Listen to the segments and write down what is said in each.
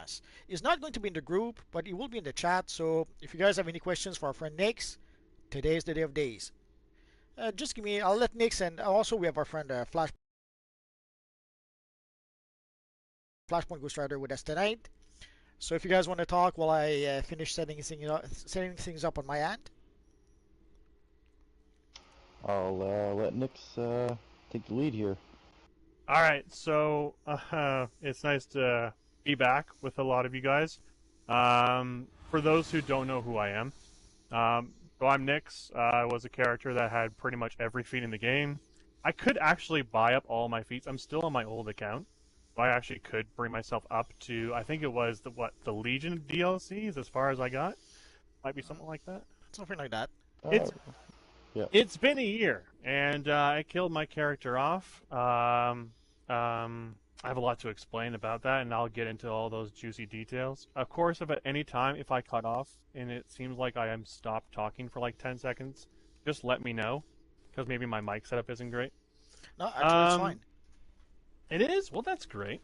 us. He's not going to be in the group, but he will be in the chat. So if you guys have any questions for our friend Nix, today is the day of days. Just give me. I'll let Nix, and also we have our friend Flashpoint Ghost Rider with us tonight. So if you guys want to talk while I finish setting things up on my end. I'll let Nix take the lead here. All right, so it's nice to be back with a lot of you guys. For those who don't know who I am, so I'm Nix. I was a character that had pretty much every feat in the game. I could actually buy up all my feats. I'm still on my old account. So I actually could bring myself up to, I think it was the Legion DLCs as far as I got. Might be something like that. Something like that. It's Yeah. It's been a year, and I killed my character off. I have a lot to explain about that, and I'll get into all those juicy details. Of course, if at any time, if I cut off and it seems like I am stopped talking for like 10 seconds, just let me know, because maybe my mic setup isn't great. No, actually, it's fine. It is? Well, that's great.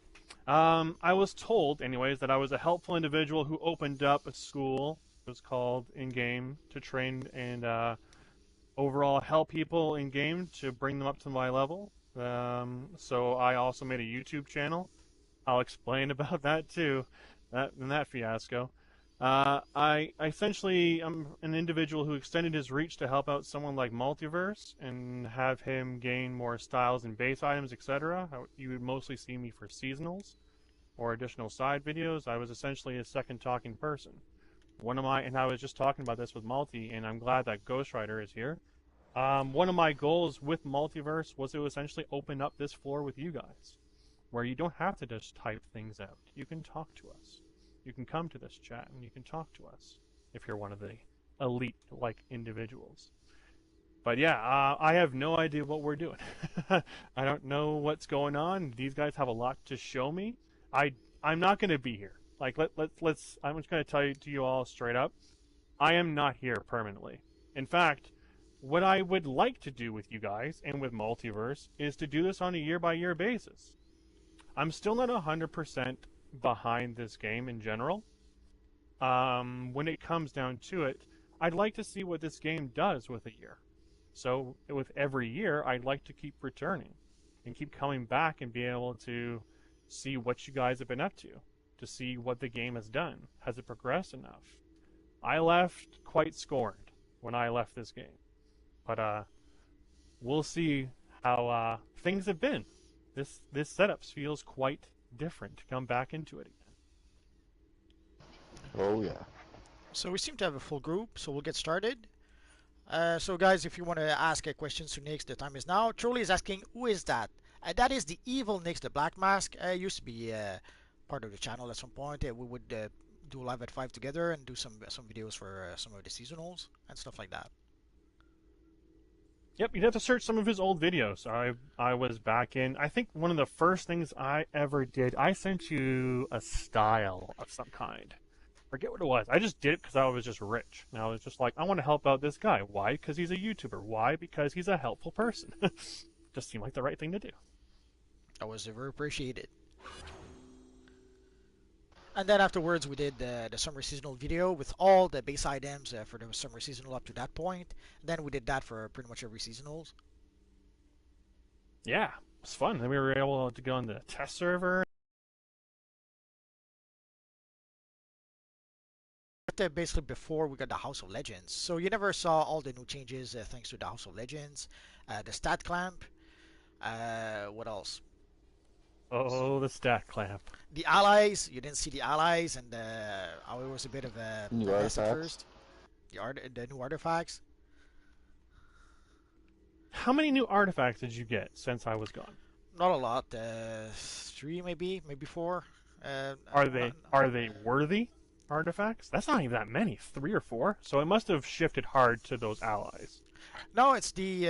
I was told, anyways, that I was a helpful individual who opened up a school. It was called in-game to train and overall help people in game to bring them up to my level. So I also made a YouTube channel. I'll explain about that too, that fiasco. I essentially am an individual who extended his reach to help out someone like Multiverse and have him gain more styles and base items, etc. You would mostly see me for seasonals or additional side videos. I was essentially a second talking person. And I was just talking about this with Multi, and I'm glad that Ghost Rider is here. One of my goals with Multiverse was to essentially open up this floor with you guys, where you don't have to just type things out. You can talk to us. You can come to this chat and you can talk to us if you're one of the elite-like individuals. But yeah, I have no idea what we're doing. I don't know what's going on. These guys have a lot to show me. I'm not going to be here. Like let's. I'm just going to tell you to you all straight up. I am not here permanently. In fact, what I would like to do with you guys and with Multiverse is to do this on a year-by-year basis. I'm still not 100% behind this game in general. When it comes down to it, I'd like to see what this game does with a year. So with every year, I'd like to keep returning and keep coming back and be able to see what you guys have been up to see what the game has done. Has it progressed enough? I left quite scorned when I left this game. But we'll see how things have been. This setup feels quite different to come back into it again. Oh yeah. So we seem to have a full group, so we'll get started. So guys, if you want to ask questions to Nix, the time is now. Trolley is asking, who is that? That is the evil NixTheBlackMask. Used to be part of the channel at some point. We would do live at 5 together and do some videos for some of the seasonals and stuff like that. Yep, you'd have to search some of his old videos. I was back in. I think one of the first things I ever did, I sent you a style of some kind. Forget what it was. I just did it because I was just rich. And I was just like, I want to help out this guy. Why? Because he's a YouTuber. Why? Because he's a helpful person. Just seemed like the right thing to do. That was very appreciated. And then afterwards we did the summer seasonal video with all the base items for the summer seasonal up to that point. And then we did that for pretty much every seasonals. Yeah, it was fun. Then we were able to go on the test server. Basically before we got the House of Legends. So you never saw all the new changes thanks to the House of Legends. The stat clamp. What else? Oh, the stat clamp. The allies. You didn't see the allies, and it was a bit of a New mess at artifacts. first. The new artifacts. How many new artifacts did you get since I was gone? Not a lot. 3 maybe 4. Are they worthy artifacts? That's not even that many. 3 or 4. So it must have shifted hard to those allies. No, it's the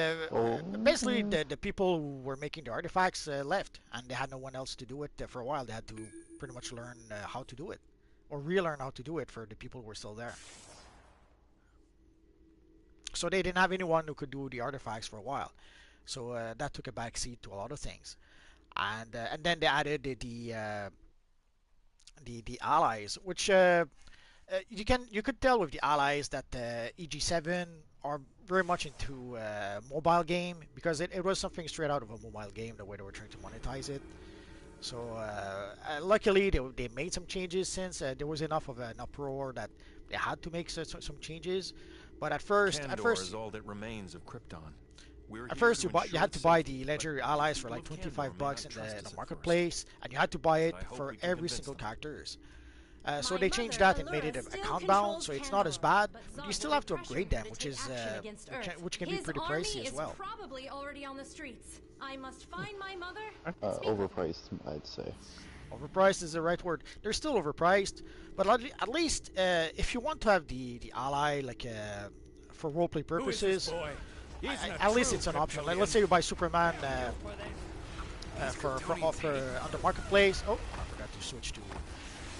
basically the people who were making the artifacts left, and they had no one else to do it for a while. They had to pretty much learn how to do it, or relearn how to do it for the people who were still there. So they didn't have anyone who could do the artifacts for a while. So that took a back seat to a lot of things, and then they added the allies, which you could tell with the allies that EG7 are very much into mobile game because it was something straight out of a mobile game the way they were trying to monetize it. So luckily they made some changes since there was enough of an uproar that they had to make some changes. But at Candor first is all that remains of Krypton. We're At here first, to you ensure had to its buy safety, the but legendary allies for people like of Candor 25 may bucks not in trust the us at marketplace, and you had to buy it I hope for we can every convince single them. characters. So My they changed mother, that and made it Allura, still account bound, controls so it's not as Candor, bad, but but you Zod still will have to pressure upgrade him them, to which take is action against Earth. which can be His pretty army pricey as is well. probably already on the streets. I must find my mother. Overpriced, I'd say. Overpriced is the right word. They're still overpriced, but at least if you want to have the ally like for roleplay purposes, at least it's an option. Like, let's say you buy Superman on the marketplace. Oh, I forgot to switch to.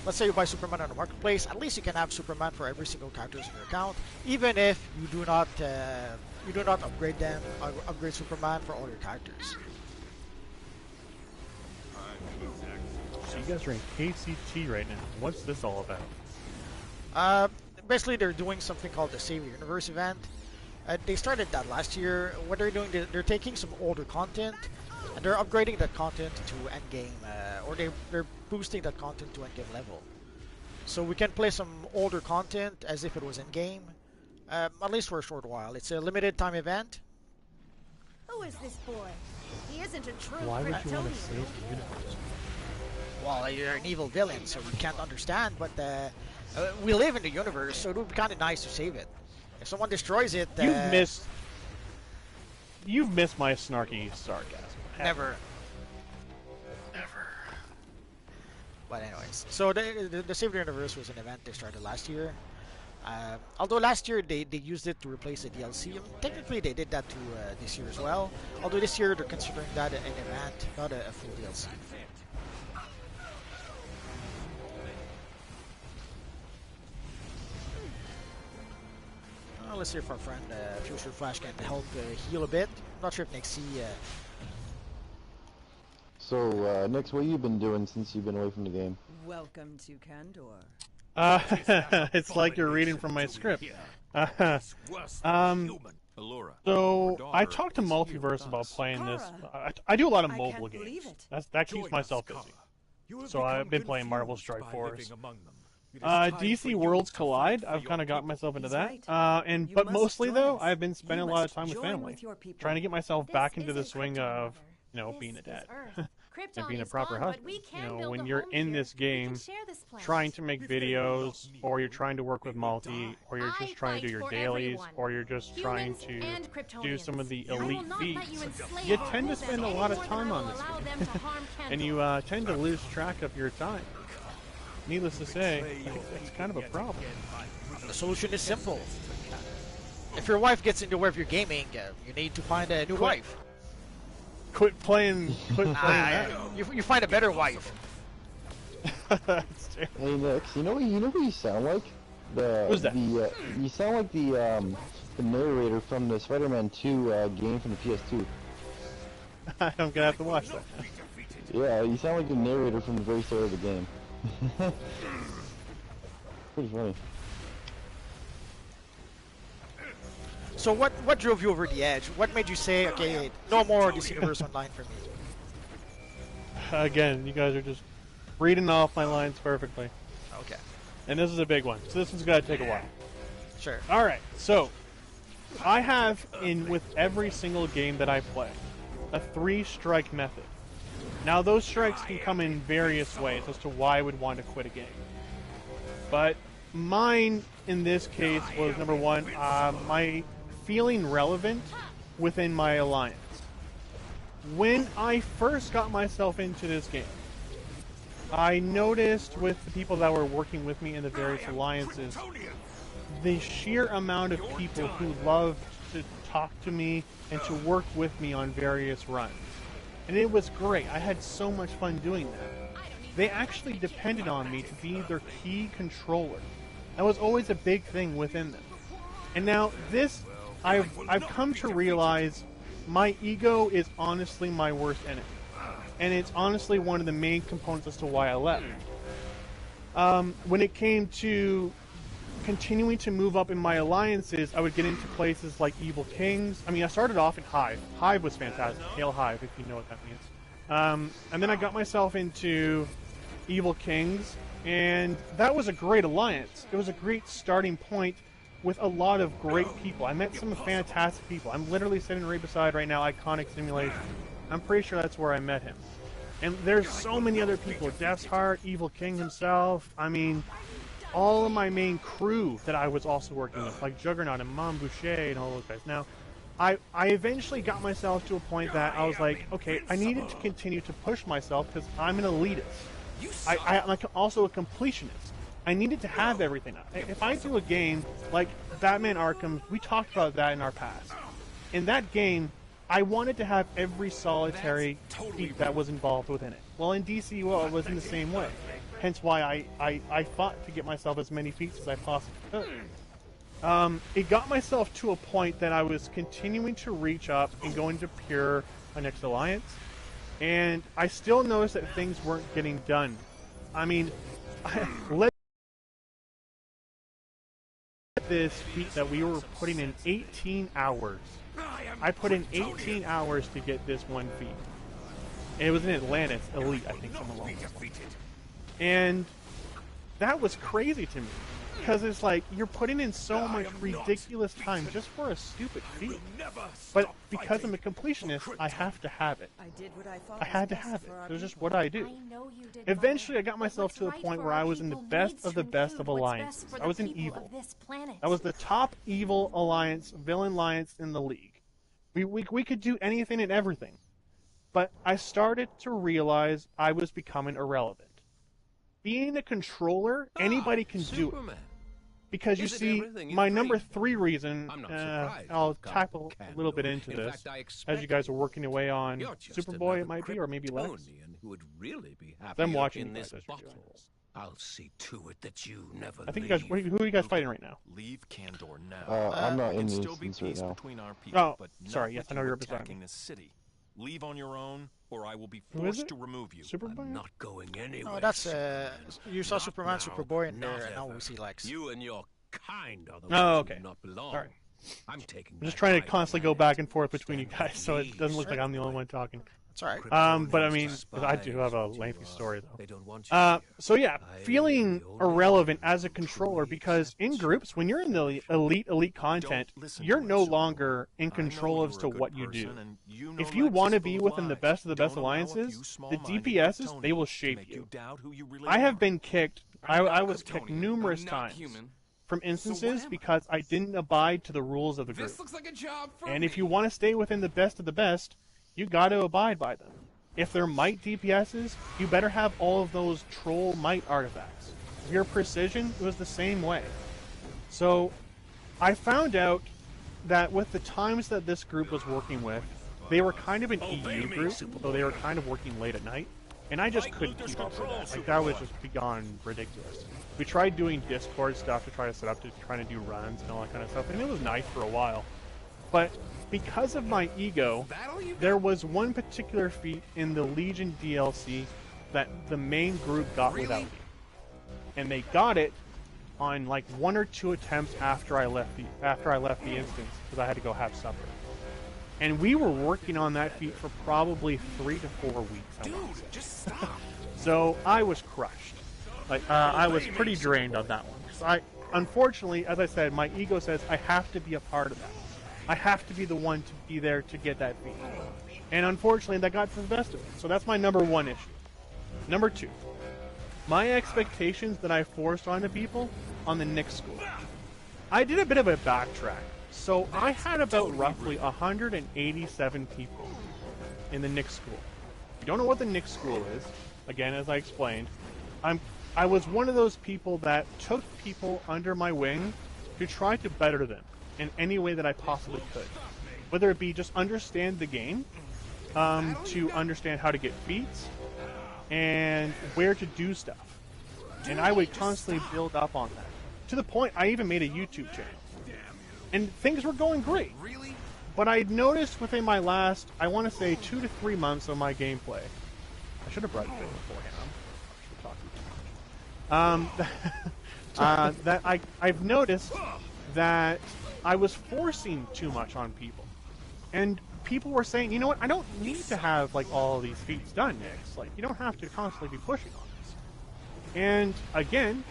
Let's say you buy Superman on the marketplace. At least you can have Superman for every single character in your account, even if you do not upgrade upgrade Superman for all your characters. So you guys are in KCT right now. What's this all about? Basically, they're doing something called the Save Your Universe event. They started that last year. What they're doing, they're taking some older content and they're upgrading that content to endgame, or they're boosting that content to endgame level. So we can play some older content as if it was endgame, at least for a short while. It's a limited time event. Who is this boy? He isn't a true Why would you want to Kryptonian. save the universe? Well, you're an evil villain, so you can't understand, but we live in the universe, so it would be kind of nice to save it. If someone destroys it, You've missed my snarky sarcasm. never. But anyways, so the Save the Universe was an event they started last year. Although last year they used it to replace the DLC. Technically they did that to this year as well. Although this year they're considering that an event, not a full DLC. Let's see if our friend Future Flash can help heal a bit. Not sure if Nixie. So, Nix, what have you been doing since you've been away from the game? Welcome to Candor. It's like you're reading from my script. Allura, So your I daughter talked to is here Multiverse with about us. playing this. Kara, I do a lot of I mobile can't believe games. it. That keeps myself busy. So I've been playing Marvel Strike Force. DC Worlds Collide. I've kind of got myself into He's that. right. You But must mostly join though, us. I've been spending a You lot of must time with join family, with your people. trying to get myself This back into the isn't swing Krypton, of, Mother. being a This dad. is Earth. And Krypton being a is proper gone, but husband. we can build When a you're home in here. this We can game, share this planet. trying to make videos, or you're trying to work with multi, or you're just trying to do your fight for dailies, everyone. or you're just trying Humans to and do some of the Kryptonians. I will elite not let feats. you enslave You or tend to rule them spend a any lot of more than time I on will this allow game. them to harm And Candor. you tend to lose track of your time. Needless to say, it's kind of a problem. The solution is simple. If your wife gets in the way of your gaming, you need to find a new wife. Quit playing that. You find a better wife. That's terrible. Hey, Nix, you know who you sound like? Who's that? You sound like the narrator from the Spider-Man 2 game from the PS2. I'm gonna have to watch that. Yeah, you sound like the narrator from the very start of the game. Pretty funny. So what drove you over the edge? What made you say, okay, no more DC Universe Online for me? Again, you guys are just reading off my lines perfectly. Okay, And this is a big one, so this one's gotta take a while. sure. Alright, so I have with every single game that I play a 3-strike method. Now those strikes can come in various ways as to why I would want to quit a game. But mine in this case was number one, my feeling relevant within my alliance. When I first got myself into this game, I noticed with the people that were working with me in the various alliances, the sheer amount of people who loved to talk to me and to work with me on various runs. And it was great. I had so much fun doing that. They actually depended on me to be their key controller. That was always a big thing within them. And now this, I've come to realize my ego is honestly my worst enemy. And it's honestly one of the main components as to why I left. when it came to continuing to move up in my alliances, I would get into places like Evil Kings. I mean, I started off in Hive. Hive was fantastic. Hail Hive, if you know what that means. And then I got myself into Evil Kings, and that was a great alliance. It was a great starting point with a lot of great people. I met some fantastic people. I'm literally sitting right beside right now Iconic Simulation. I'm pretty sure that's where I met him. And there's so many other people. Death's Heart, Evil King himself. I mean, all of my main crew that I was also working with, like Juggernaut and Mom Boucher and all those guys. Now, I eventually got myself to a point that I was like, okay, I needed to continue to push myself because I'm an elitist. I'm also a completionist. I needed to have everything. If I do a game like Batman Arkham, we talked about that in our past. In that game, I wanted to have every solitary feat that was involved within it. Well, in DCUO, it was in the same way. Hence why I fought to get myself as many feats as I possibly could. It got myself to a point that I was continuing to reach up and going to pure a next alliance, and I still noticed that things weren't getting done. I mean, let's this feat that we were putting in 18 hours. I put in 18 hours to get this one feat. And it was in Atlantis Elite, I think, somewhere along those lines. And that was crazy to me, because it's like you're putting in so much ridiculous time just for a stupid feat. But because I'm a completionist, I have to have it. I had to have it. It was just what I do. Eventually, I got myself to a point where I was in the best of alliances. I was in evil. I was the top evil alliance, villain alliance in the league. We could do anything and everything. But I started to realize I was becoming irrelevant. Being a controller, anybody can do it. Because you see, my number 3 reason, I'll tackle a little bit into this, as you guys are working away on Superboy, it might be, or maybe Lex. I'm watching you guys as you're doing this. I'll see to it that you never I think you guys, who are you guys fighting right now? Leave Kandor now. I'm not in the still be instance right peace now. between our people, Oh, but sorry, not yes, with I know you you're beside attacking me. this city. Leave on your own, or I will be Who is forced it? to remove you. Superboy? I'm not going anywhere. Oh, that's you saw Not Superman, now, Superboy, and not now ever. we see Lex. You and your kind are the Oh, ones okay. who do not belong. Alright. I'm taking I'm just back trying my to constantly go planet. back and forth between you guys, so it doesn't look like I'm the only one talking. That's alright. But I mean, I do have a lengthy story though. They don't want you here. So yeah, I feeling really only irrelevant want as a to controller, truly because in accept groups, when you're in the elite content, Don't listen you're to no him, longer in I know control as you're to a good what you do. person, and you know If you Lex want to is be full of within the lies. best of the best Don't allow a few alliances, the small-minded DPSs, Kryptonians they will to shape make you. doubt who you really I have are. been kicked. I was kicked Kryptonian. numerous I'm not times human. from So instances what am I? because I didn't abide to the rules of the group. This looks like a job for And me. if you want to stay within the best of the best, you got to abide by them. If they're might DPSs, you better have all of those troll might artifacts. If you're precision, it was the same way. So I found out that with the times that this group was working with, they were kind of an EU group, so they were kind of working late at night, and I just couldn't keep up with that. Like, that was just beyond ridiculous. We tried doing Discord stuff to try to set up to try to do runs and all that kind of stuff, and it was nice for a while. But because of my ego, there was one particular feat in the Legion DLC that the main group got without me. And they got it on like 1 or 2 attempts after I left the instance, because I had to go have supper. And we were working on that feat for probably 3 to 4 weeks. Dude, just stop. So I was crushed. Like I was pretty drained on that one. So unfortunately, as I said, my ego says I have to be a part of that. I have to be the one to be there to get that feat. And unfortunately, that got to the best of it. So that's my number 1 issue. Number 2, my expectations that I forced onto people on the Nix school. I did a bit of a backtrack. So I had about roughly 187 people in the Nix school. If you don't know what the Nix school is, again, as I explained, I was one of those people that took people under my wing to try to better them in any way that I possibly could. Whether it be just understand the game, to understand how to get feats, and where to do stuff. And I would constantly build up on that. To the point, I even made a YouTube channel. And things were going great. But I noticed within my last, I want to say 2 to 3 months of my gameplay, I should have brought it beforehand. Um, that I've noticed that I was forcing too much on people, and people were saying, you know what, I don't need to have like all of these feats done, Nix. Like, you don't have to constantly be pushing on this. And again,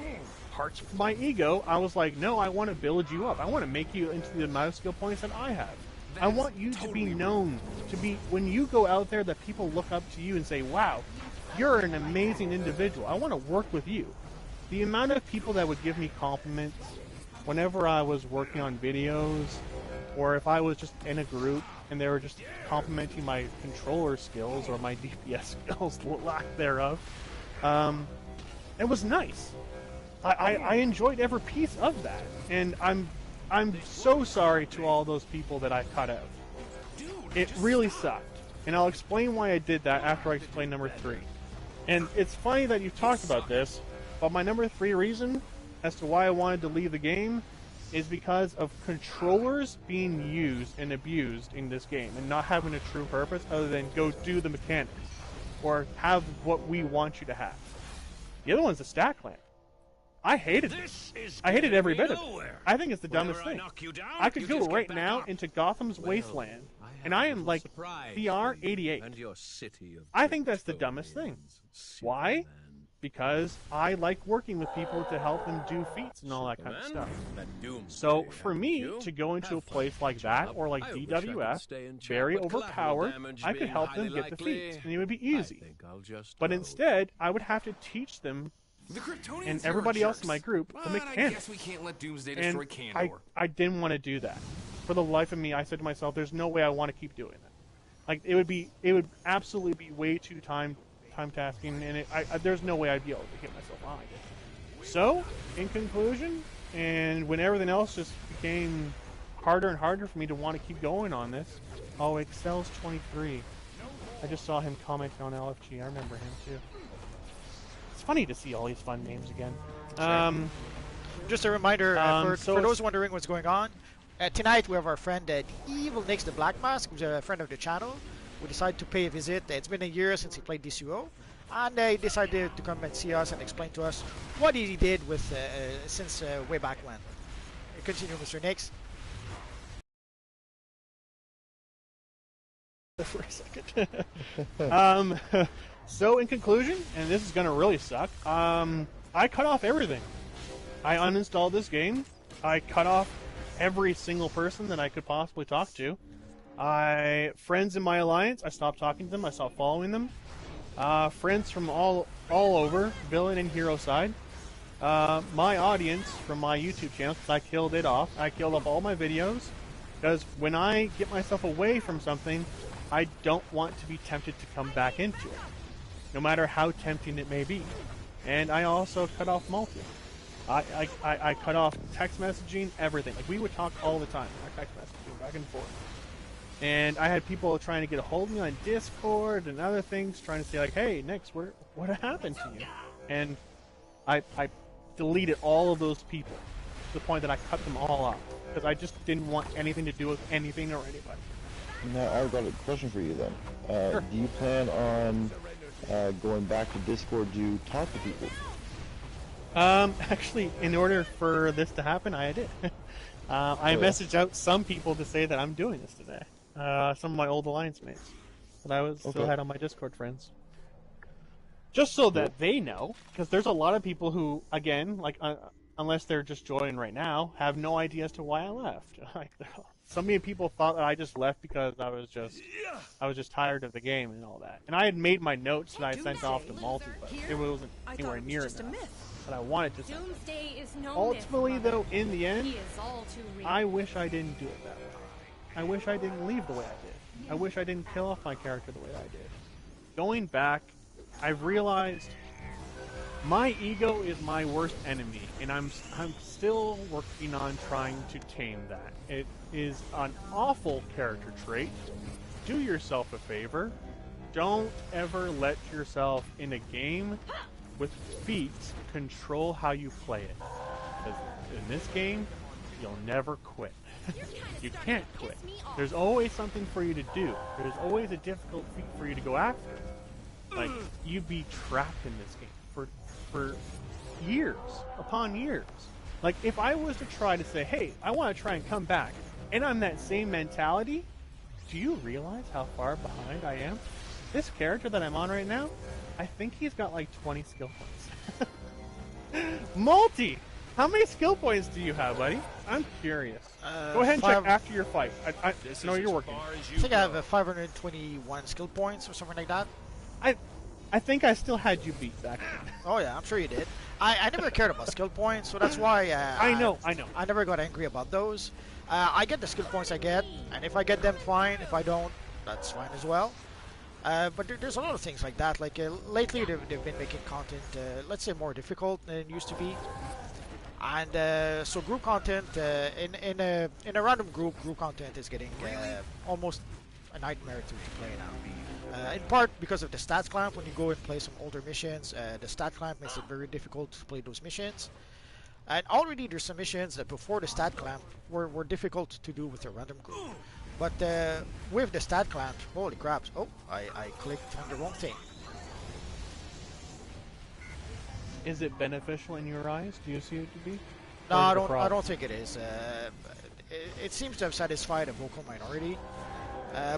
parts of my ego, I was like, no, I want to build you up. I want to make you into the amount of skill points that I have. I want you to be known, to be, when you go out there, that people look up to you and say, wow, you're an amazing individual. I want to work with you. The amount of people that would give me compliments whenever I was working on videos, or if I was just in a group and they were just complimenting my controller skills or my DPS skills, lack thereof, it was nice. I enjoyed every piece of that, and I'm so sorry to all those people that I cut out. It really sucked, and I'll explain why I did that after I explain number 3. And it's funny that you talked about this, but my number 3 reason as to why I wanted to leave the game is because of controllers being used and abused in this game and not having a true purpose other than go do the mechanics or have what we want you to have. The other one's the stack lamp. I hated it. I hated every bit of it. I think it's the dumbest thing. I could go right now into Gotham's Wasteland, and I am like VR 88. I think that's the dumbest thing. Why? Because I like working with people to help them do feats and all that kind of stuff. So for me to go into a place like that, or like DWF, very overpowered, I could help them get the feats, and it would be easy. But instead, I would have to teach them and everybody else in my group the mechanics. We can't let Doomsday And destroy Candor. I didn't want to do that. For the life of me, I said to myself, there's no way I want to keep doing that. Like, it would absolutely be way too time tasking, and there's no way I'd be able to get myself on it. So, in conclusion, and when everything else just became harder and harder for me to want to keep going on this, oh, Excel's 23. I just saw him commenting on LFG. I remember him too. It's funny to see all these fun names again. Just a reminder so for those wondering what's going on. Tonight we have our friend the evil NixTheBlackMask, who's a friend of the channel. We decided to pay a visit. It's been a year since he played DCUO, and he decided to come and see us and explain to us what he did with since way back when. Continue, Mr. Nix. For a second. So in conclusion, and this is gonna really suck, I cut off everything. I uninstalled this game. I cut off every single person that I could possibly talk to. Friends in my alliance, I stopped talking to them. I stopped following them. Friends from all over, villain and hero side. My audience from my YouTube channel, because I killed it off. I killed off all my videos, because when I get myself away from something, I don't want to be tempted to come back into it, no matter how tempting it may be. And I also cut off multi. I cut off text messaging, everything. Like, we would talk all the time, text messaging, back and forth. And I had people trying to get a hold of me on Discord and other things, trying to say like, hey, Nix, what happened to you? And I deleted all of those people to the point that I cut them all off, because I just didn't want anything to do with anything or anybody. Now, I've got a question for you then. Sure. Do you plan on going back to Discord to talk to people? Actually, in order for this to happen, I did. I messaged out some people to say that I'm doing this today. Some of my old alliance mates that I still had on my Discord friends. Just so that they know, because there's a lot of people who, again, like, unless they're just joining right now, have no idea as to why I left. Like, so many people thought that I just left because I was just tired of the game and all that. And I had made my notes that I sent off to Multi, but it wasn't anywhere near enough. But I wanted to send it. Ultimately, though, in the end, I wish I didn't do it that way. I wish I didn't leave the way I did. I wish I didn't kill off my character the way I did. Going back, I've realized my ego is my worst enemy, and I'm still working on trying to tame that. It is an awful character trait. Do yourself a favor. Don't ever let yourself in a game with feats control how you play it. Because in this game, you'll never quit. You can't quit. There's always something for you to do. There's always a difficult feat for you to go after. Like, you'd be trapped in this game for years upon years. Like, if I was to try to say, hey, I want to try and come back, and I'm that same mentality, do you realize how far behind I am? This character that I'm on right now, I think he's got like 20 skill points. Multi! How many skill points do you have, buddy? I'm curious. Go ahead and check after your fight. I know you're working. I think I have 521 skill points or something like that. I think I still had you beat, Zach. Oh yeah, I'm sure you did. I never cared about skill points, so that's why I know. I never got angry about those. I get the skill points I get, and if I get them, fine. If I don't, that's fine as well. But there's a lot of things like that. Like lately, they've been making content, let's say, more difficult than it used to be. And so group content in a random group content is getting almost a nightmare to play now. In part because of the stats clamp. When you go and play some older missions, the stat clamp makes it very difficult to play those missions. And already there's some missions that before the stat clamp were difficult to do with a random group. But with the stat clamp, holy crap! Oh, I clicked on the wrong thing. Is it beneficial in your eyes? Do you see it to be? No, I don't think it is. It seems to have satisfied a vocal minority.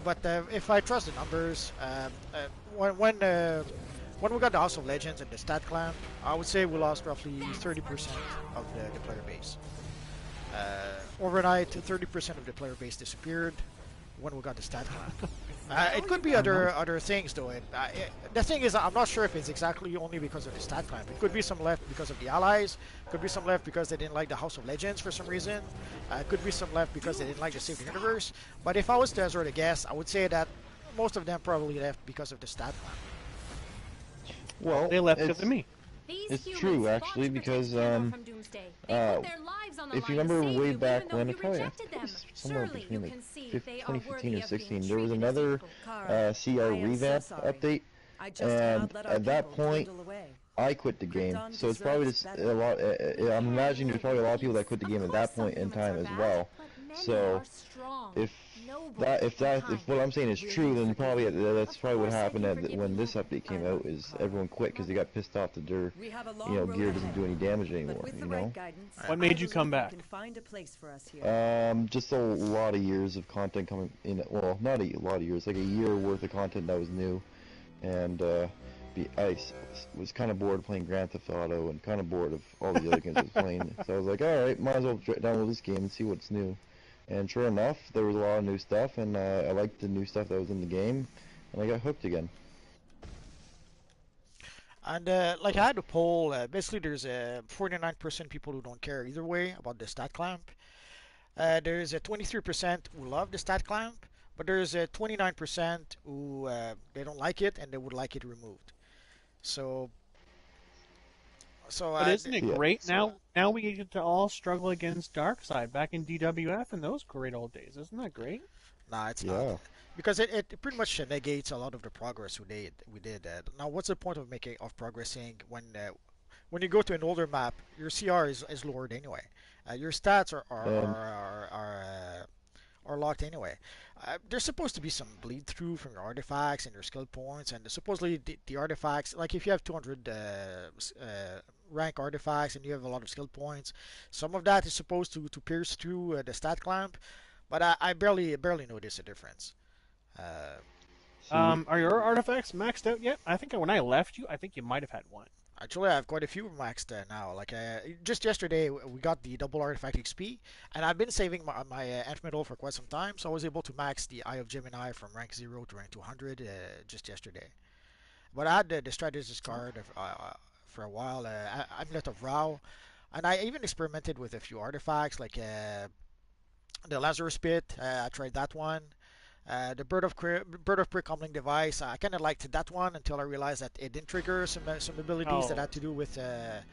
But if I trust the numbers, when we got the House of Legends and the stat clamp, I would say we lost roughly 30% of the player base. Overnight, 30% of the player base disappeared when we got the stat clamp. It could be other things though. The thing is, I'm not sure if it's exactly only because of the stat clamp. It could be some left because of the allies. Could be some left because they didn't like the House of Legends for some reason. Could be some left because they didn't like the Save the Universe. But if I was to hazard a guess, I would say that most of them probably left because of the stat clamp. Well, they left because of me. It's true, actually, because if you remember way back when, probably somewhere between like 2015 or 16, there was another CR revamp update, and at that point, I quit the game. So it's probably just a lot. I'm imagining there's probably a lot of people that quit the game at that point in time as well. So if what I'm saying is true, then probably that's probably what happened when this update came out. Is everyone quit because they got pissed off that their gear doesn't do any damage anymore. What made you come back? Just a lot of years of content coming in. Well, not a lot of years, like a year worth of content that was new, and I was kind of bored playing Grand Theft Auto and kind of bored of all the other games I was playing. So I was like, all right, might as well download this game and see what's new. And sure enough, there was a lot of new stuff, and I liked the new stuff that was in the game, and I got hooked again. And like I had a poll, basically there's 49% people who don't care either way about the stat clamp. There's 23% who love the stat clamp, but there's 29% who they don't like it and they would like it removed. But isn't it great now? Now we get to all struggle against Darkseid back in DWF in those great old days. Isn't that great? Nah, it's not. Because it pretty much negates a lot of the progress we did. Now, what's the point of progressing when you go to an older map, your CR is lowered anyway. Your stats are locked anyway. There's supposed to be some bleed through from your artifacts and your skill points, and supposedly the artifacts, like if you have 200 rank artifacts and you have a lot of skill points, some of that is supposed to pierce through the stat clamp, but I barely notice a difference. Are your artifacts maxed out yet? I think when I left you, I think you might have had one. Actually, I have quite a few maxed now. Like just yesterday, we got the double artifact XP, and I've been saving my Ant Metal for quite some time, so I was able to max the Eye of Gemini from rank 0 to rank 200 just yesterday. But I had the strategist card for a while, Amulet of Rao, and I even experimented with a few artifacts like the Lazarus Pit. I tried that one. The Bird of Prick Humbling Device. I kind of liked that one until I realized that it didn't trigger some abilities that had to do with the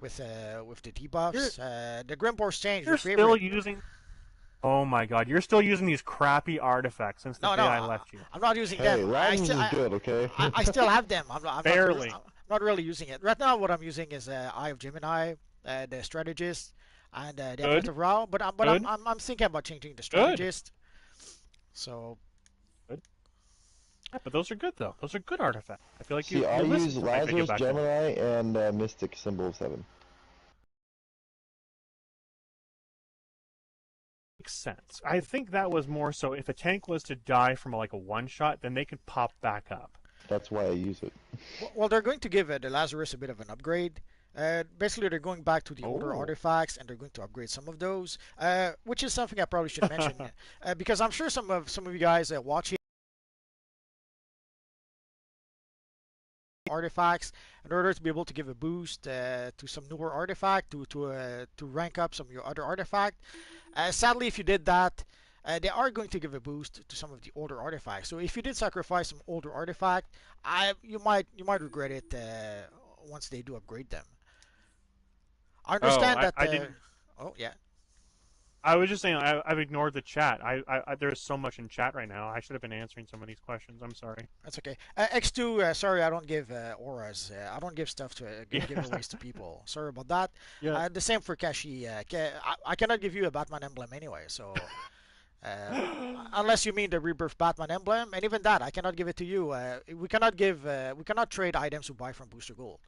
debuffs. The Grimbor's Change. You're still using. Oh my God! You're still using these crappy artifacts since the day I left you. I'm not using them. Good, okay? I still have them. I'm Barely. not really using it right now. What I'm using is Eye of Gemini, the Strategist, and the Amulet of Ra. But I'm thinking about changing the Strategist. So, But those are good though. Those are good artifacts. I feel like See, I use Lazarus, Gemini, and Mystic Symbol of 7. Makes sense. I think that was more so if a tank was to die from like a one-shot, then they could pop back up. That's why I use it. Well, they're going to give the Lazarus a bit of an upgrade. Basically, they're going back to the older artifacts, and they're going to upgrade some of those, which is something I probably should mention, because I'm sure some of you guys watching artifacts in order to be able to give a boost to some newer artifact to rank up some of your other artifact. Sadly, if you did that, they are going to give a boost to some of the older artifacts. So if you did sacrifice some older artifact, you might regret it once they do upgrade them. I understand that. I didn't... Oh yeah. I was just saying I've ignored the chat. There's so much in chat right now. I should have been answering some of these questions. I'm sorry. That's okay. X2, sorry, I don't give auras. I don't give stuff to give giveaways to people. Sorry about that. Yeah. The same for Kashi. I cannot give you a Batman emblem anyway. So unless you mean the Rebirth Batman emblem, and even that I cannot give it to you. We cannot trade items we buy from Booster Gold.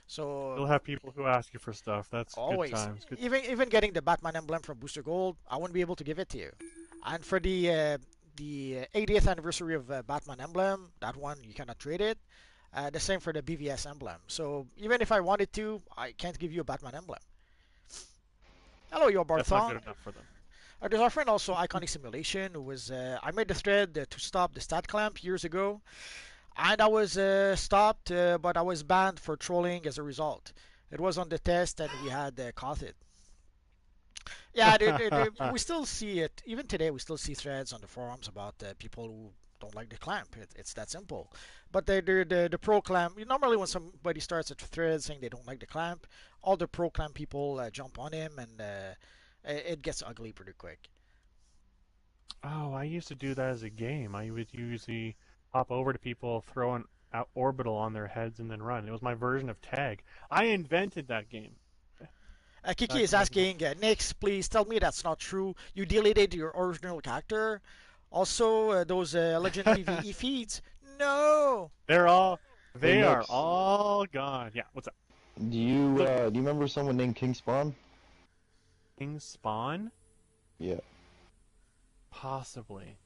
So you'll have people who ask you for stuff. That's always good times. Good even getting the Batman emblem from Booster Gold, I won't be able to give it to you. And for the 80th anniversary of Batman emblem, that one you cannot trade it. The same for the BVS emblem. So even if I wanted to, I can't give you a Batman emblem. Hello, Yo Barthon. That's not good enough for them. There's our friend also, Iconic Simulation, who was I made the thread to stop the stat clamp years ago. And I was stopped, but I was banned for trolling as a result. It was on the test, and we had caught it. Yeah, we still see it. Even today, we still see threads on the forums about people who don't like the clamp. It's that simple. But the pro clamp, normally when somebody starts a thread saying they don't like the clamp, all the pro clamp people jump on him, and it gets ugly pretty quick. Oh, I used to do that as a game. I would usually hop over to people, throw an orbital on their heads, and then run. It was my version of tag. I invented that game. Kiki is asking, Nix, please tell me that's not true. You deleted your original character. Also, those Legend PvE feeds. No. They are all gone. Yeah. What's up? Do you remember someone named King Spawn? King Spawn? Yeah. Possibly.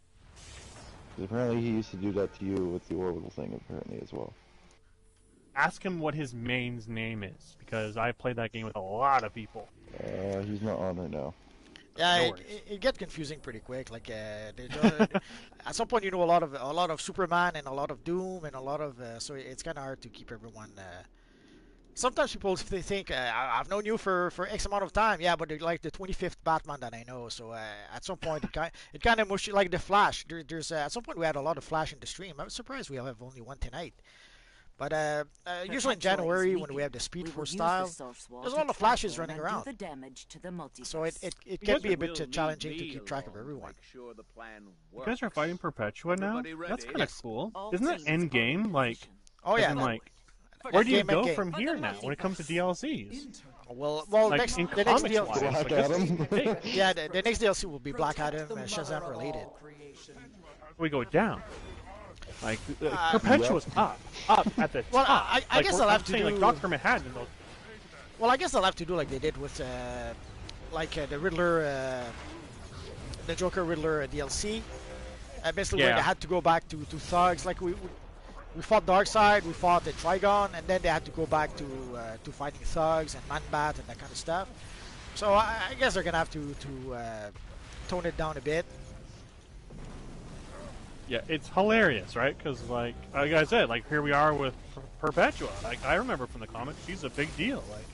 Apparently he used to do that to you with the orbital thing, apparently, as well. Ask him what his main's name is, because I played that game with a lot of people. He's not on right now. Yeah, it gets confusing pretty quick. Like at some point, a lot of Superman and a lot of Doom and a lot of so it's kind of hard to keep everyone. Sometimes people think I've known you for X amount of time. Yeah, but they're like the 25th Batman that I know. So at some point it kind of mushy like the Flash. There's at some point we had a lot of Flash in the stream. I was surprised we have only one tonight. But usually in January when we have the Speed Force style, there's a lot of Flashes running around. So it can be a bit challenging to keep track of everyone. You guys are fighting Perpetua now? That's kind of cool. Isn't that end game? Like, oh yeah. Where do you go from here now when it comes to DLCs? Well, like the next DLC. Yeah, the next DLC will be Black Adam, Shazam related. We go down. Like Perpetua's up at the top. Well, I guess they'll have to do like Dr. Manhattan. Well, I guess they'll have to do like they did with the Riddler, the Joker Riddler DLC. Basically, where they had to go back to thugs. Like we fought Darkseid, we fought the Trigon, and then they had to go back to fighting thugs and Man-Bat and that kind of stuff. So I guess they're gonna have to tone it down a bit. Yeah, it's hilarious, right? Because like I said, like here we are with Perpetua. Like I remember from the comics, she's a big deal. Like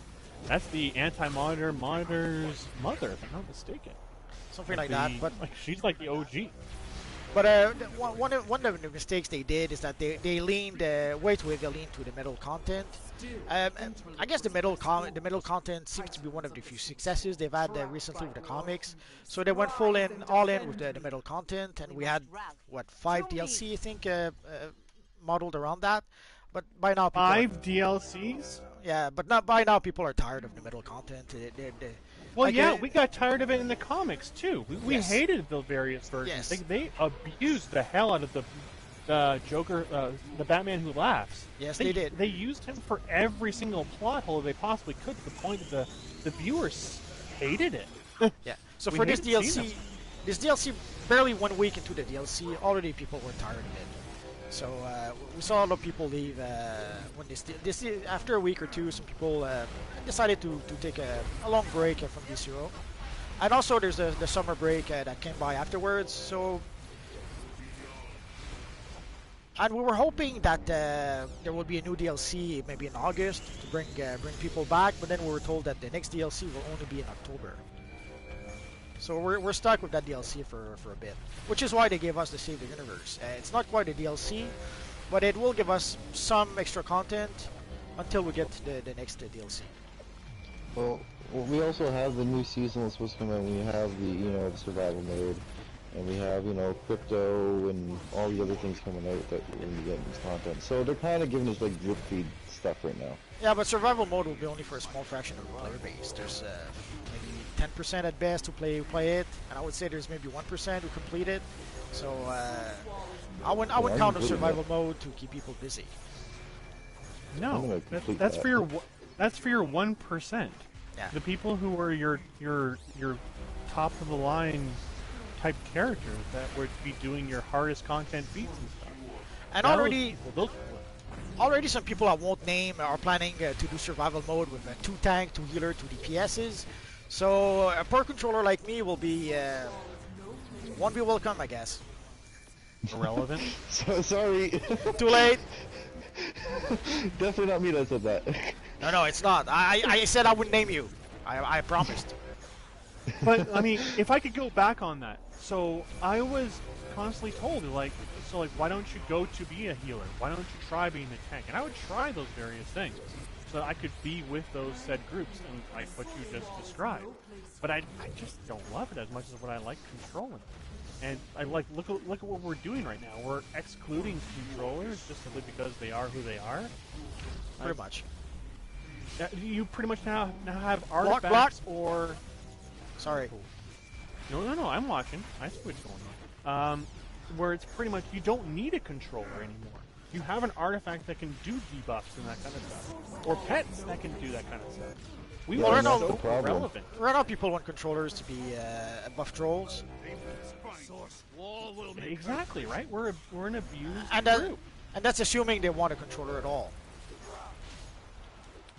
that's the anti-monitor's mother, if I'm not mistaken. Something like that. But like she's like the OG. But one of the mistakes they did is that they leaned way too heavily into the metal content. I guess the metal content seems to be one of the few successes they've had recently with the comics. So they went all in with the metal content, and we had what 5 DLC I think modeled around that. But by now 5 DLCs. Yeah, but by now people are tired of the metal content. Well, yeah, we got tired of it in the comics too. We hated the various versions. Yes. They abused the hell out of the Joker, the Batman Who Laughs. Yes, they did. They used him for every single plot hole they possibly could, to the point that the viewers hated it. Yeah. So for this DLC, barely 1 week into the DLC, already people were tired of it. So we saw a lot of people leave when this after a week or two. Some people decided to take a long break from DCUO, and also there's the summer break that came by afterwards. So, and we were hoping that there would be a new DLC maybe in August to bring people back, but then we were told that the next DLC will only be in October. So we're stuck with that DLC for a bit, which is why they gave us the Save the Universe. It's not quite a DLC, but it will give us some extra content until we get the next DLC. Well, we also have the new season that's supposed to come out. We have the the survival mode, and we have crypto and all the other things coming out that we're gonna be getting this content. So they're kind of giving us like drip feed stuff right now. Yeah, but survival mode will be only for a small fraction of the player base. There's maybe 10% at best who play it, and I would say there's maybe 1% who complete it. So I wouldn't count on survival mode to keep people busy. No, that's for your 1%. Yeah. The people who are your top of the line type characters that would be doing your hardest content beats and stuff. And already some people I won't name are planning to do survival mode with 2 tank, 2 healer, 2 DPSs. So a pro controller like me will be won't be welcome, I guess. Irrelevant. So sorry. Too late. Definitely not me that said that. No, it's not. I said I wouldn't name you. I promised. But I mean, if I could go back on that, so I was constantly told why don't you go to be a healer? Why don't you try being a tank? And I would try those various things so that I could be with those said groups and like what you just described. But I just don't love it as much as what I like controlling. And I look at what we're doing right now. We're excluding controllers just simply because they are who they are. Pretty much. You pretty much now have artifacts or. Sorry. No, I'm watching. I see what's going on. Where it's pretty much you don't need a controller anymore. You have an artifact that can do debuffs and that kind of stuff, or pets that can do that kind of stuff. Right now, so relevant. Right now, people want controllers to be buff trolls. Exactly right. We're an abused group, and that's assuming they want a controller at all.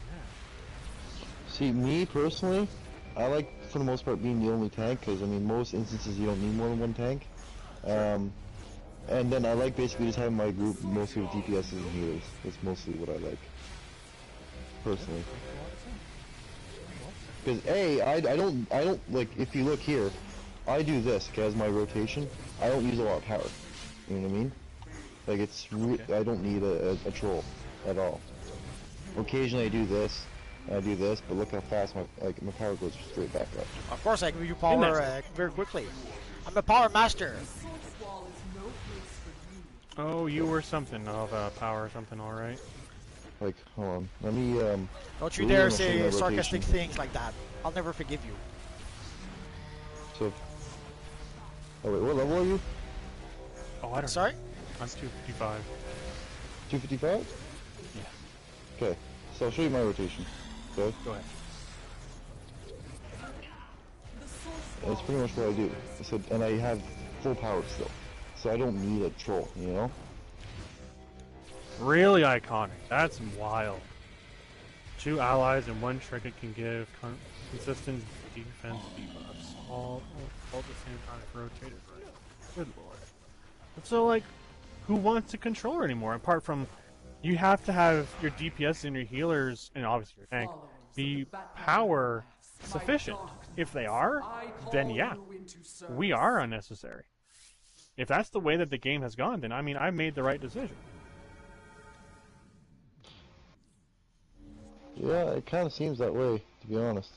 Yeah. See, me personally, I like for the most part being the only tank because I mean most instances you don't need more than one tank. And then I like basically just having my group mostly with DPSs and healers. That's mostly what I like, personally. Because I don't like, if you look here, I do this, okay, as my rotation. I don't use a lot of power. You know what I mean? Like I don't need a troll at all. Occasionally I do this, but look how fast my power goes straight back up. Of course I give you power very quickly. I'm a power master. Oh, you were something of a power or something, alright. Like, hold on. Let me, Don't you dare say sarcastic things like that. I'll never forgive you. So... Oh wait, what level are you? Oh, I don't Sorry? know. I'm 255. 255? Yeah. Okay, so I'll show you my rotation. Okay? Go ahead. That's pretty much what I do. So, and I have full power still. So I don't need a troll, you know? Really iconic. That's wild. 2 allies and 1 trinket can give consistent defense debuffs. All at the same time if rotated right. Good lord. So, like, who wants a controller anymore? Apart from, you have to have your DPS and your healers, and obviously your tank, be power sufficient. If they are, then yeah, we are unnecessary. If that's the way that the game has gone, then I mean, I made the right decision. Yeah, it kind of seems that way, to be honest.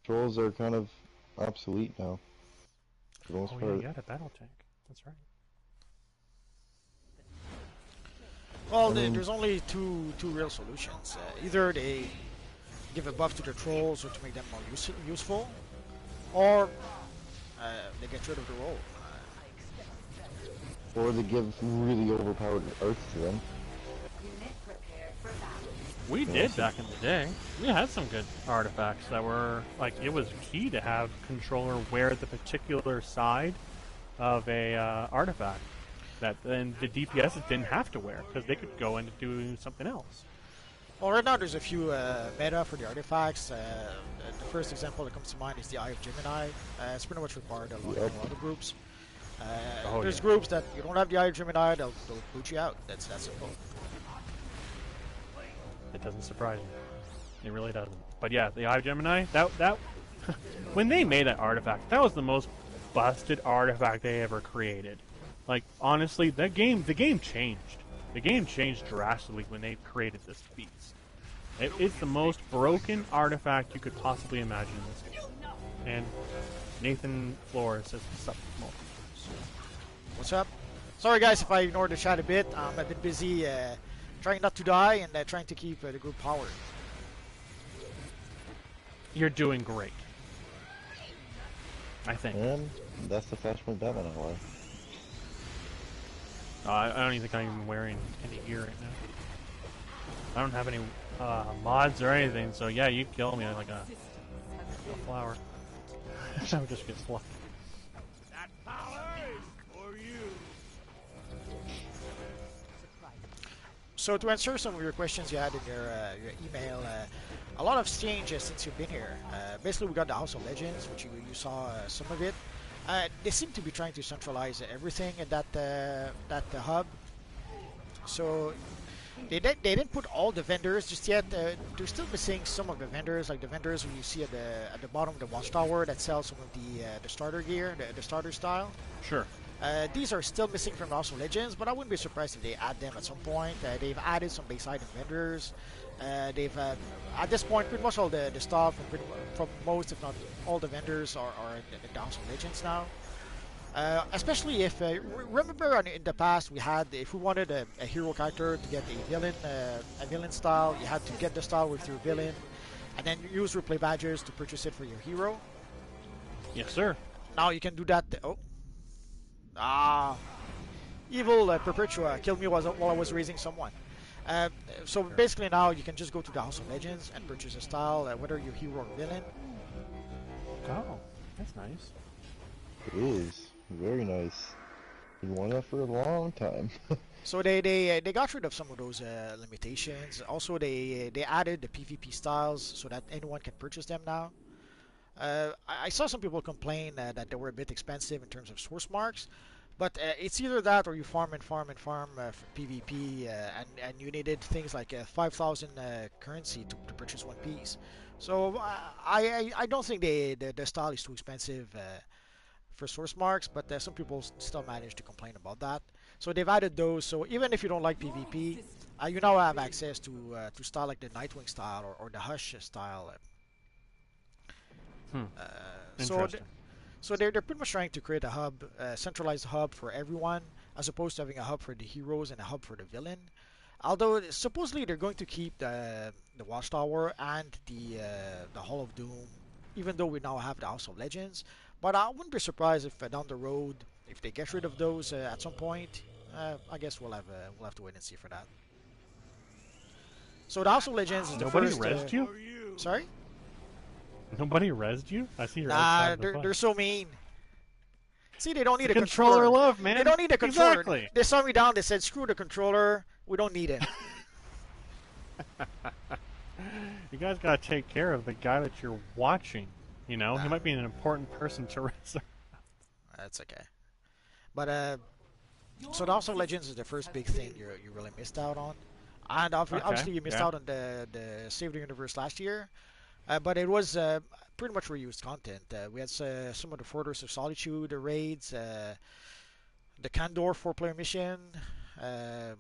Trolls are kind of obsolete now. For the most part. Yeah, you got a battle tank. That's right. Well, there's only two real solutions. Either they give a buff to the trolls or to make them more useful, or they get rid of the role. Or they give really overpowered Earth to them. We did back in the day. We had some good artifacts that were like it was key to have controller wear the particular side of a artifact that then the DPS didn't have to wear because they could go into do something else. Well, right now there's a few meta for the artifacts. The first example that comes to mind is the Eye of Gemini. It's pretty much required in a lot of groups. There's groups that you don't have the Eye of Gemini, they'll boot you out. That's that simple. It doesn't surprise me. It really doesn't. But yeah, the Eye of Gemini, that when they made that artifact, that was the most busted artifact they ever created. Like honestly, the game changed. The game changed drastically when they created this beast. It's the most broken artifact you could possibly imagine in this game. And Nathan Flores says, "What's up, Multiverse?" What's up? Sorry guys if I ignored the chat a bit. I've been busy trying not to die and trying to keep the group powered. You're doing great. I think. And that's the Flashpoint Batman hour. I don't even think I'm even wearing any gear right now. I don't have any mods or anything, so yeah, you kill me like a flower. I would just get fluffed. That power is for you. So to answer some of your questions you had in your email, a lot of changes since you've been here. Basically, we got the House of Legends, which you saw some of it. They seem to be trying to centralize everything in that hub. So they didn't put all the vendors just yet. They're still missing some of the vendors, like the vendors you see at the bottom of the watchtower that sell some of the starter gear, the starter style. Sure. These are still missing from House of Legends, but I wouldn't be surprised if they add them at some point. They've added some base item vendors. They've at this point pretty much all the stuff from most, if not all, the vendors are in the House of Legends now. Especially if remember in the past we had, if we wanted a hero character to get a villain style, you had to get the style with your villain, and then use replay badges to purchase it for your hero. Yes, sir. Now you can do that. Evil Perpetua killed me while I was raising someone. So basically now you can just go to the House of Legends and purchase a style, whether you're hero or villain. Oh, that's nice. It is. Very nice. Been wanting that for a long time. So they got rid of some of those limitations. Also they added the PvP styles so that anyone can purchase them now. I saw some people complain that they were a bit expensive in terms of source marks, but it's either that or you farm for PvP, and you needed things like 5,000 currency to purchase one piece. So I don't think the style is too expensive for source marks, but some people still manage to complain about that. So they've added those. So even if you don't like PvP, you now have access to style like the Nightwing style or the Hush style. Interesting. So they're pretty much trying to create a hub, centralized hub for everyone, as opposed to having a hub for the heroes and a hub for the villain. Although supposedly they're going to keep the Watchtower and the Hall of Doom, even though we now have the House of Legends. But I wouldn't be surprised if down the road, if they get rid of those at some point. I guess we'll have to wait and see for that. So the House of Legends is the first. Nobody rezzed you? Sorry? Nobody rezzed you? I see your they're so mean. See, they don't need a controller love, man. They don't need a controller. Exactly. They saw me down. They said, "Screw the controller. We don't need it." You guys gotta take care of the guy that you're watching. You know, he might be an important person to wrestle. That's okay. But so the House of Legends is the first big thing you really missed out on, and obviously you missed out on the Save the Universe last year. But it was pretty much reused content. We had some of the Fortress of Solitude, the raids, the Candor 4-player mission, the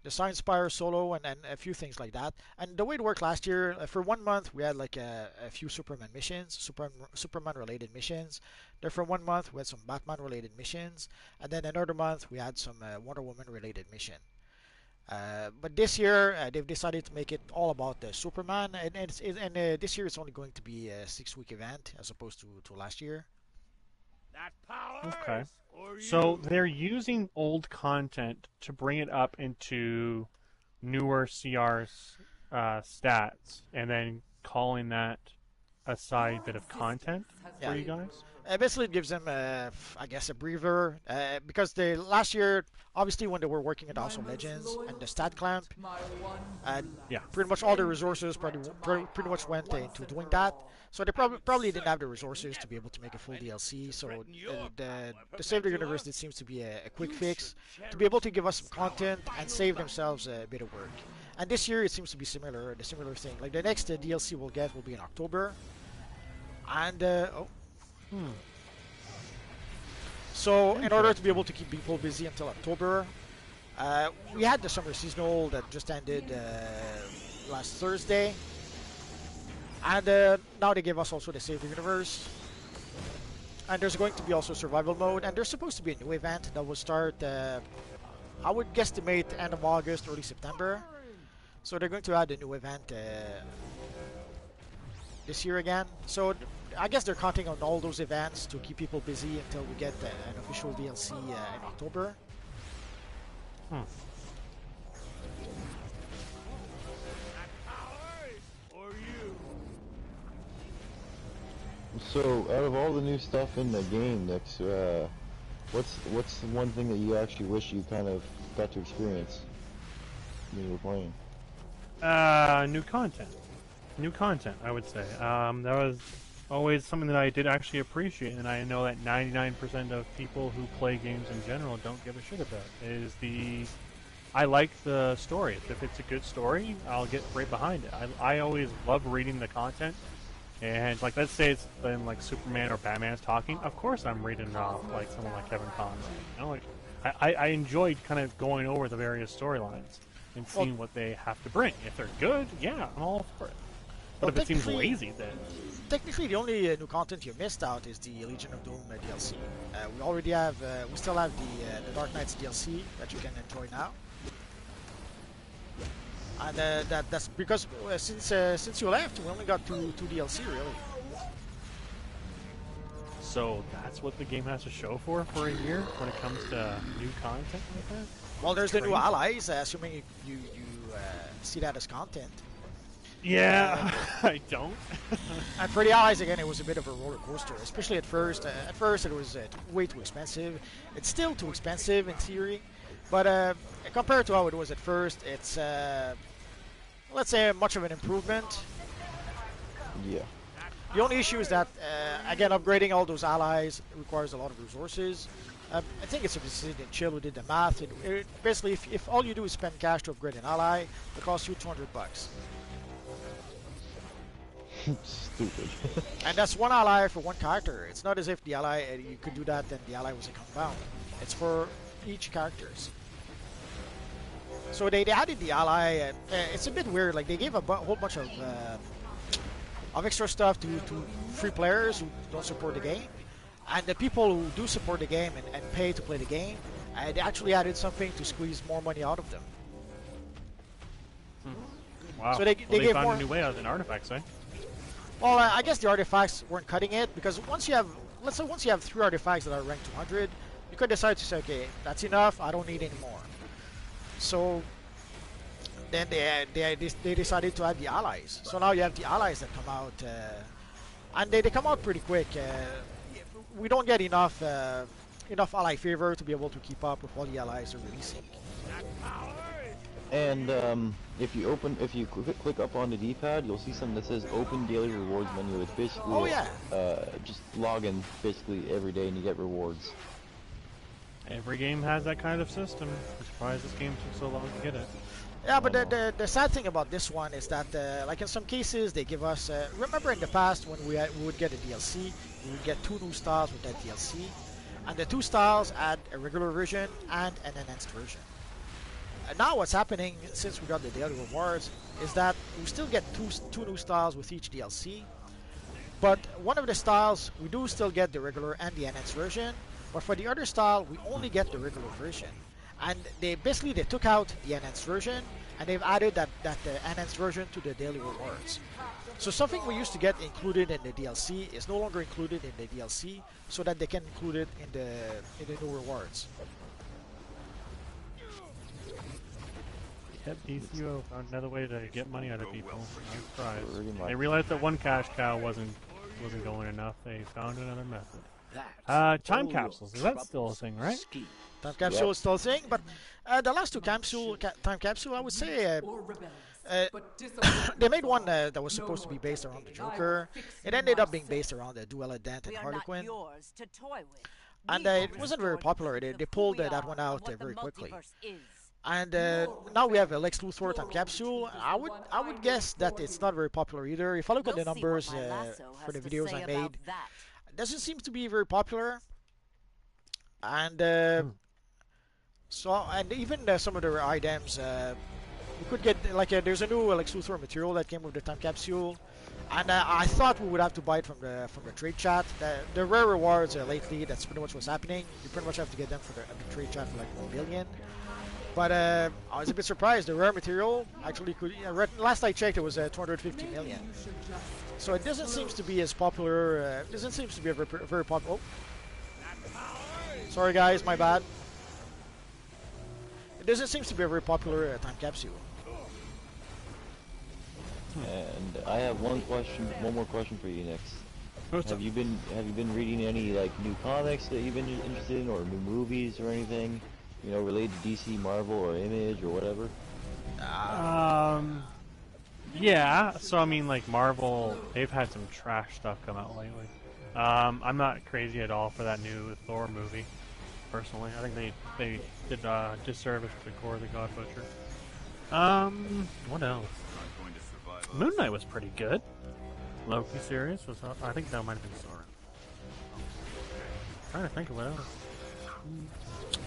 Science Spire solo, and a few things like that. And the way it worked last year, for 1 month we had like a few Superman missions, Superman related missions. Then for 1 month we had some Batman related missions, and then another month we had some Wonder Woman related mission. But this year they've decided to make it all about Superman, and this year it's only going to be a 6-week event as opposed to last year. That power Okay. is for So you. they're using old content to bring it up into newer CR's stats, and then calling that a side bit of content Yeah. for you guys. Basically, it gives them, I guess, a breather because they last year, obviously, when they were working at House of Legends and the stat clamp, Yeah. pretty much all their resources pretty much went into doing that. So they probably didn't have the resources to be able to make a full DLC. So the Save the Universe, it seems to be a quick fix to be able to give us some content and save themselves a bit of work. And this year it seems to be similar, the similar thing. Like the next DLC we'll get will be in October, and so in order to be able to keep people busy until October, we had the summer seasonal that just ended last Thursday, and now they gave us also the Save the Universe, and there's going to be also survival mode, and there's supposed to be a new event that will start, I would guesstimate end of August, early September. So they're going to add a new event this year again. So I guess they're counting on all those events to keep people busy until we get an official DLC in October. Hmm. That power is for you. So, out of all the new stuff in the game, Nix, what's the one thing that you actually wish you kind of got to experience when you were playing? New content. New content, I would say. That was always something that I did actually appreciate, and I know that 99% of people who play games in general don't give a shit about. I like the story. If it's a good story, I'll get right behind it. I always love reading the content, and like let's say it's been like Superman or Batman's talking. Of course, I'm reading it off like someone like Kevin Conroy. You know, like I enjoyed kind of going over the various storylines and seeing what they have to bring. If they're good, yeah, I'm all for it. But if it seems lazy, then... Technically, the only new content you missed out is the Legion of Doom DLC. We already have, we still have the Dark Knights DLC that you can enjoy now. And that's because since you left, we only got two DLC really. So that's what the game has to show for a year when it comes to new content like that? Well, there's the new allies, assuming you see that as content. Yeah, I don't. And for the allies, again, it was a bit of a roller coaster, especially at first. At first, it was way too expensive. It's still too expensive in theory, but compared to how it was at first, it's let's say much of an improvement. Yeah. The only issue is that again, upgrading all those allies requires a lot of resources. I think it's a decision Chill who did the math. Basically, if all you do is spend cash to upgrade an ally, it costs you $200. Stupid. And that's one ally for one character. It's not as if the ally, you could do that, then the ally was a compound. It's for each characters. So they added the ally. It's a bit weird. Like they gave a whole bunch of extra stuff to free players who don't support the game, and the people who do support the game and pay to play the game, they actually added something to squeeze more money out of them. Wow. So they gave found more a new way out than artifacts, eh? Well, I guess the artifacts weren't cutting it, because once you have, let's say once you have 3 artifacts that are ranked 200, you could decide to say, okay, that's enough, I don't need any more. So then they decided to add the allies. So now you have the allies that come out, and they come out pretty quick. We don't get enough ally favor to be able to keep up with all the allies they're releasing. And if you click up on the D-pad, you'll see something that says Open Daily Rewards menu. It's basically just log in basically every day and you get rewards. Every game has that kind of system. I'm surprised this game took so long to get it. Yeah, but the sad thing about this one is that, like in some cases, they give us... remember in the past when we would get a DLC, we would get 2 new styles with that DLC, and the 2 styles add a regular version and an enhanced version. And now what's happening, since we got the daily rewards, is that we still get two new styles with each DLC, but one of the styles, we do still get the regular and the enhanced version, but for the other style, we only get the regular version. And they took out the enhanced version, and they've added that enhanced version to the daily rewards. So something we used to get included in the DLC is no longer included in the DLC, so that they can include it in the new rewards. Yep, DCUO found another way to get money out of people. I'm surprised. They realized that one cash cow wasn't going enough. They found another method. Time capsules, is that still a thing, right? Time capsule is still a thing, but the last two time capsule, I would say, they made one that was supposed to be based around the Joker. It ended up being based around the Duella Dent and Harley Quinn. And it wasn't very popular. They pulled that one out very quickly. And now we have a Lex Luthor time capsule. I would guess that it's not very popular either. If I look at the numbers for the videos I made, it doesn't seem to be very popular. And even some of the items, we could get there's a new Lex Luthor material that came with the time capsule, and I thought we would have to buy it from the trade chat. The rare rewards lately, that's pretty much what's happening. You pretty much have to get them for the trade chat for like 1 billion. But I was a bit surprised. The rare material actually could. Last I checked, it was 250 million. So it doesn't seem to be as popular. It doesn't seem to be a very popular. Oh. Sorry guys, my bad. It doesn't seem to be a very popular time capsule. And I have one more question for you, Nix. Have you been reading any like new comics that you've been interested in, or new movies or anything? You know, related to DC, Marvel, or Image, or whatever? Yeah, so I mean, like, Marvel, they've had some trash stuff come out lately. I'm not crazy at all for that new Thor movie, personally. I think they did disservice to Korra the God Butcher. What else? Moon Knight was pretty good. Loki series was, I think that might have been Sora. Trying to think of what else.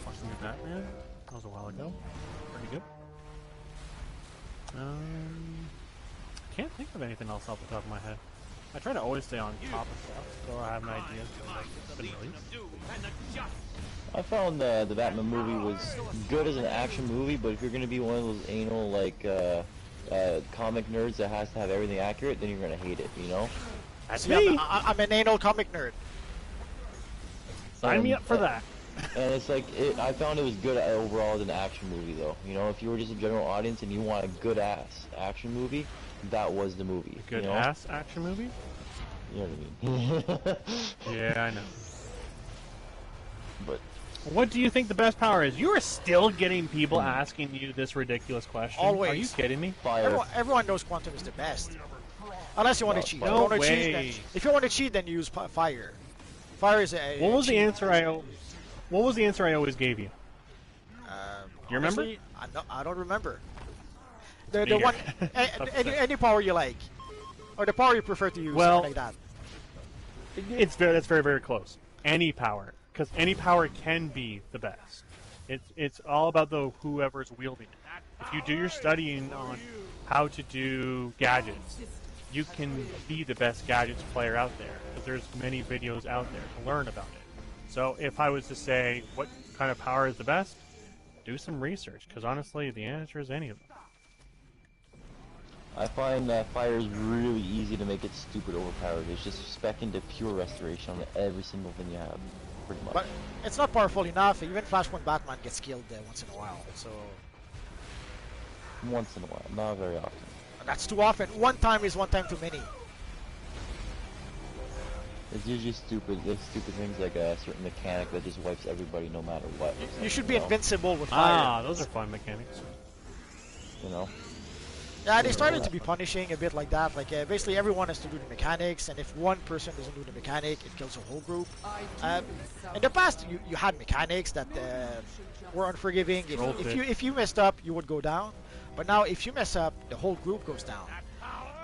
Watching the Batman, that was a while ago. Pretty good. I can't think of anything else off the top of my head. I try to always stay on top of stuff, so I have an idea of what's been released. I found the Batman movie was good as an action movie, but if you're going to be one of those anal, like, comic nerds that has to have everything accurate, then you're going to hate it, you know? That's me! I'm an anal comic nerd. Sign me up for that. And it's like, I found it was good overall as an action movie, though. You know, if you were just a general audience and you want a good-ass action movie, that was the movie. Good-ass action movie? You know what I mean? Yeah, I know. But what do you think the best power is? You are still getting people asking you this ridiculous question. Always. Are you kidding me? Fire. Everyone knows Quantum is the best. Unless you want to cheat. No way. If you want to cheat, then you use fire. Fire is a. What was the answer What was the answer I always gave you? You remember? Honestly, I don't remember. The one any power you like, or the power you prefer to use, something like that. That's very, very close. Any power, because any power can be the best. It's all about whoever's wielding it. If you do your studying on how to do gadgets, you can be the best gadgets player out there, because there's many videos out there to learn about it. So if I was to say what kind of power is the best, do some research, because honestly, the answer is any of them. I find that fire is really easy to make it stupid overpowered. It's just spec into pure restoration on every single thing you have, pretty much. But it's not powerful enough. Even Flashpoint Batman gets killed once in a while. So once in a while, not very often. That's too often. One time is one time too many. It's usually stupid. There's stupid things like a certain mechanic that just wipes everybody no matter what. You should be invincible with fire. Ah, those are fun mechanics. You know? Yeah, they started to be punishing a bit like that. Like, basically everyone has to do the mechanics, and if one person doesn't do the mechanic, it kills the whole group. In the past, you had mechanics that were unforgiving. If you messed up, you would go down. But now, if you mess up, the whole group goes down.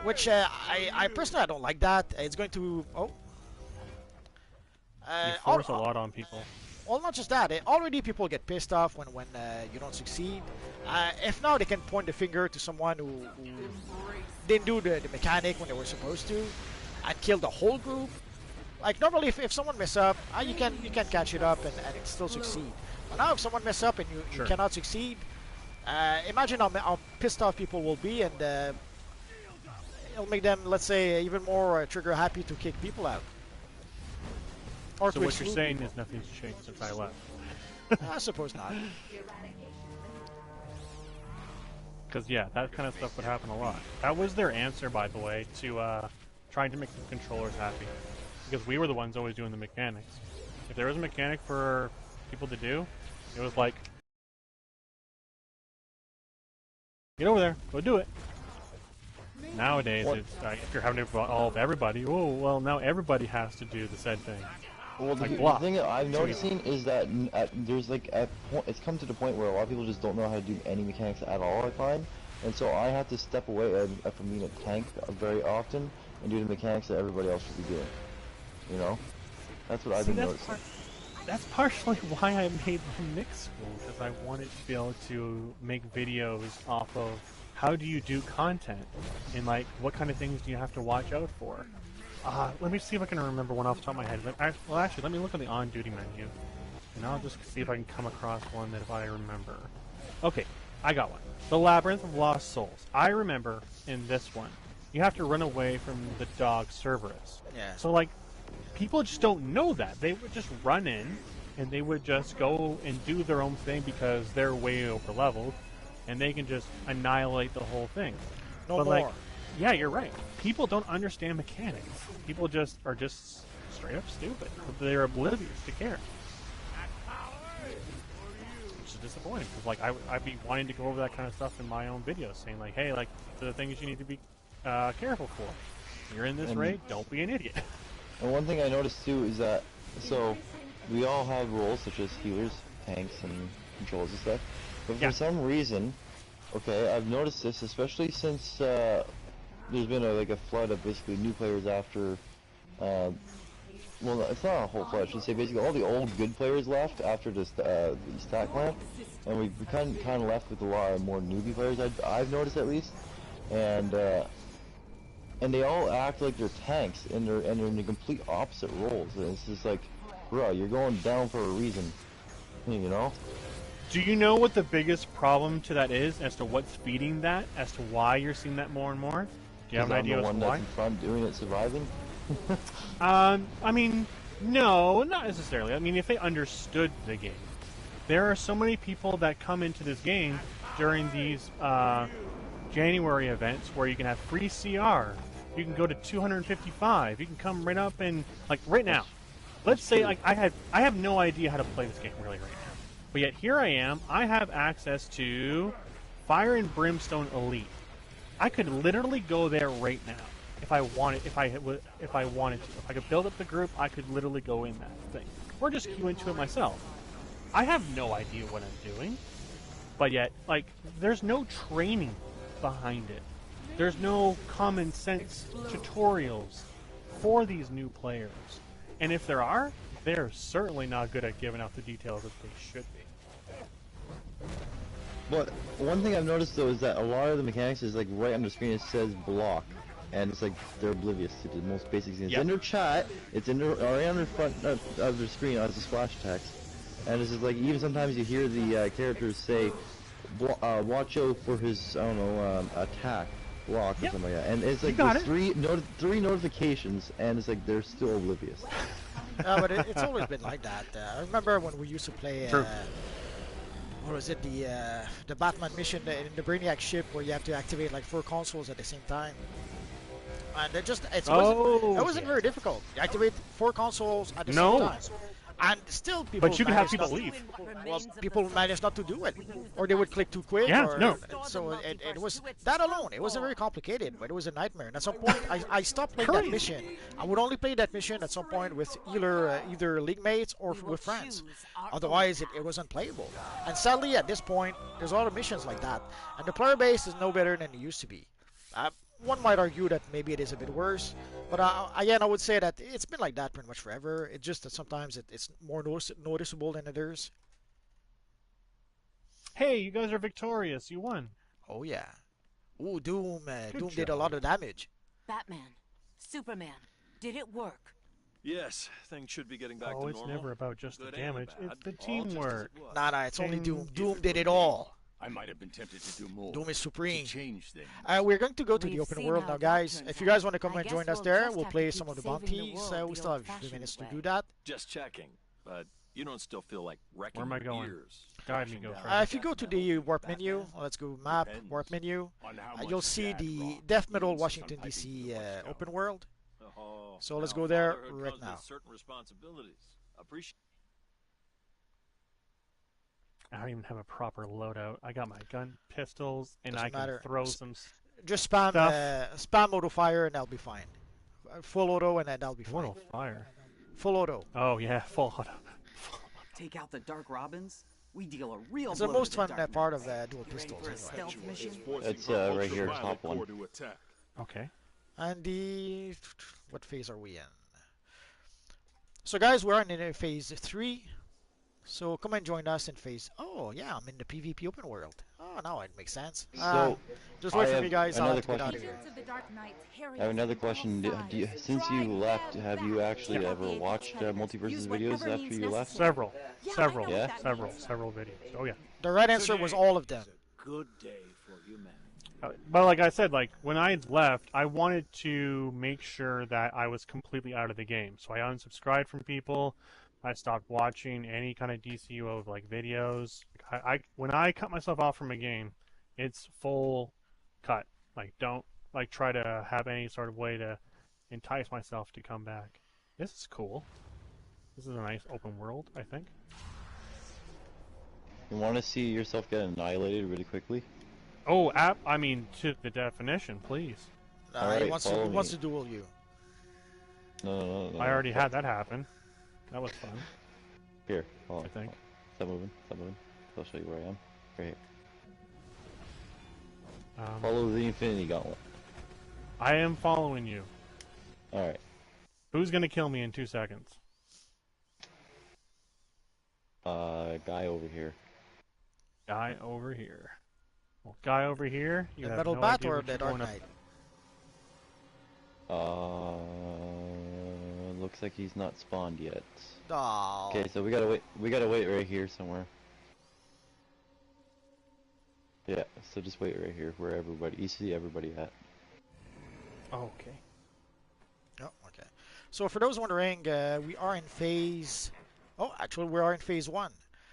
Which, I personally, I don't like that. It's going to... Oh. You force a lot on people. Well, not just that. Already people get pissed off when you don't succeed. If now they can point the finger to someone who didn't do the mechanic when they were supposed to, and kill the whole group. Like normally, if someone mess up, you can catch it up and still succeed. But now if someone mess up and you cannot succeed, Imagine how pissed off people will be, and it'll make them, let's say, even more trigger happy to kick people out. Or so to what you're exclude saying people. is nothing's changed since I left. I suppose not. Because yeah, that kind of stuff would happen a lot. That was their answer, by the way, to trying to make the controllers happy. Because we were the ones always doing the mechanics. If there was a mechanic for people to do, it was like, get over there, go do it. Nowadays, it's if you're having to involve everybody, oh well, now everybody has to do the said thing. Well, the thing that I'm noticing is that there's like it's come to the point where a lot of people just don't know how to do any mechanics at all, I find, and so I have to step away from being a tank very often and do the mechanics that everybody else should be doing. You know, that's what I've been noticing. That's partially why I made the Nix School, because I wanted to be able to make videos off of how do you do content, and like what kind of things do you have to watch out for. Let me see if I can remember one off the top of my head. Well, actually, let me look at the on-duty menu, and I'll just see if I can come across one that if I remember. Okay, I got one. The Labyrinth of Lost Souls. I remember in this one, you have to run away from the dog Cerberus. Yeah. So, like, people just don't know that. They would just run in, and they would just go and do their own thing because they're way over-leveled, and they can just annihilate the whole thing. No but more. like, yeah, you're right. People don't understand mechanics. People just are just straight up stupid. They're oblivious to care. Which is disappointing, because like I'd be wanting to go over that kind of stuff in my own videos, saying like, hey, like the things you need to be careful for. You're in this raid, don't be an idiot. And one thing I noticed too is that, so we all have roles such as healers, tanks, and controls and stuff. But for some reason, okay, I've noticed this, especially since there's been a flood of basically new players after, well, it's not a whole flood, I should say basically all the old good players left after the stat clamp, and we kind of left with a lot of more newbie players, I've noticed at least, and they all act like they're tanks, and they're in the complete opposite roles, and it's just like, bro, you're going down for a reason, you know? Do you know what the biggest problem to that is, as to what's feeding that, as to why you're seeing that more and more? Do you have an idea as to why? I'm the one that's in front doing it, surviving? I mean, no, not necessarily. I mean, if they understood the game. There are so many people that come into this game during these January events where you can have free CR, you can go to 255, you can come right up and, like, right now. Let's say, like, I have no idea how to play this game really right now. But yet here I am, I have access to Fire and Brimstone Elite. I could literally go there right now if I wanted, if I wanted to. If I could build up the group, I could literally go in that thing. Or just queue into it myself. I have no idea what I'm doing. But yet, like, there's no training behind it. There's no common sense tutorials for these new players. And if there are, they're certainly not good at giving out the details that they should be. But one thing I've noticed though is that a lot of the mechanics is like right on the screen it says block, and it's like they're oblivious to the most basic things. It's in their chat, it's in their, right on the front of their screen as a splash text, and it's just like even sometimes you hear the characters say, watch out for his, I don't know, attack, block or something like that, and it's like there's three notifications, and it's like they're still oblivious. But it's always been like that. I remember when we used to play, what was it, the Batman mission in the Brainiac ship where you have to activate like 4 consoles at the same time. And it wasn't very difficult. You activate 4 consoles at the same time. And still people But you can have people leave. Well, people managed not to do it. Or they would click too quick. So it was, that alone, it wasn't very complicated, but it was a nightmare. And at some point, I stopped playing that mission. I would only play that mission at some point with either league mates or with friends. Otherwise, it was unplayable. And sadly, at this point, there's a lot of missions like that. And the player base is no better than it used to be. One might argue that maybe it is a bit worse, but again, I would say that it's been like that pretty much forever. It's just that sometimes it's more noticeable than others. Hey, you guys are victorious. You won. Oh yeah. Ooh, Doom did a lot of damage. Batman, Superman, did it work? Yes, things should be getting back to normal. Oh, it's never about just the damage. It's the teamwork. Nah, it's only Doom. Doom did it all. I might have been tempted to do more. Doom is supreme. To change things. We're going to go to the open world now, guys. If you guys want to come and join us there, we'll play some of the bounties. bounties. We still have a few minutes to do that. Just checking, but you don't still feel like wrecking Where am I going? Years. Guide me, go. If you go to the warp menu, let's go map, warp menu, you'll see the Death Metal Washington DC open world. So let's go there right now. Certain responsibilities. Appreciate. I don't even have a proper loadout. I got my gun, pistols, and Doesn't I can matter. throw some Just spam spam auto fire and that'll be fine. Full auto and then that'll be fine. auto fire. Full auto. Oh yeah, full auto. Take out the Dark Robins. We deal a real. It's the blow most to the fun Dark part Knights. of dual pistols. Anyway. Stealth mission. It's right here, top one. Okay. And what phase are we in? So guys, we're in phase 3. So come and join us in phase. Oh yeah, I'm in the PvP open world. Oh, now it makes sense. So just wait for me, guys. I'll have to get out of question. here. I have another question. Since you left, have you actually ever watched Multiverse's videos after you left? Several Yeah? several videos. Oh yeah. The right answer was all of them. Good day for humanity. But like I said, like when I left, I wanted to make sure that I was completely out of the game. So I unsubscribed from people. I stopped watching any kind of DCUO like videos. When I cut myself off from a game, it's full cut. Like don't like try to have any sort of way to entice myself to come back. This is cool. This is a nice open world, I think. You want to see yourself get annihilated really quickly? Oh, I mean, to the definition, please. He wants to duel you. No. I already had that happen. That was fun. Here, hold on. I think. Stop moving. I'll show you where I am. Right here. Um, Follow the Infinity Gauntlet. I am following you. Alright. Who's gonna kill me in 2 seconds? Guy over here. Guy over here. Well, guy over here, you The have Metal no Bat idea or what the you're Dark going up- Knight? Looks like he's not spawned yet. Oh. Okay, so we gotta wait. We gotta wait right here somewhere. Yeah, so just wait right here where you see everybody at. Oh, okay. Oh, okay. So for those wondering, we are in phase. Oh, actually, we are in phase 1.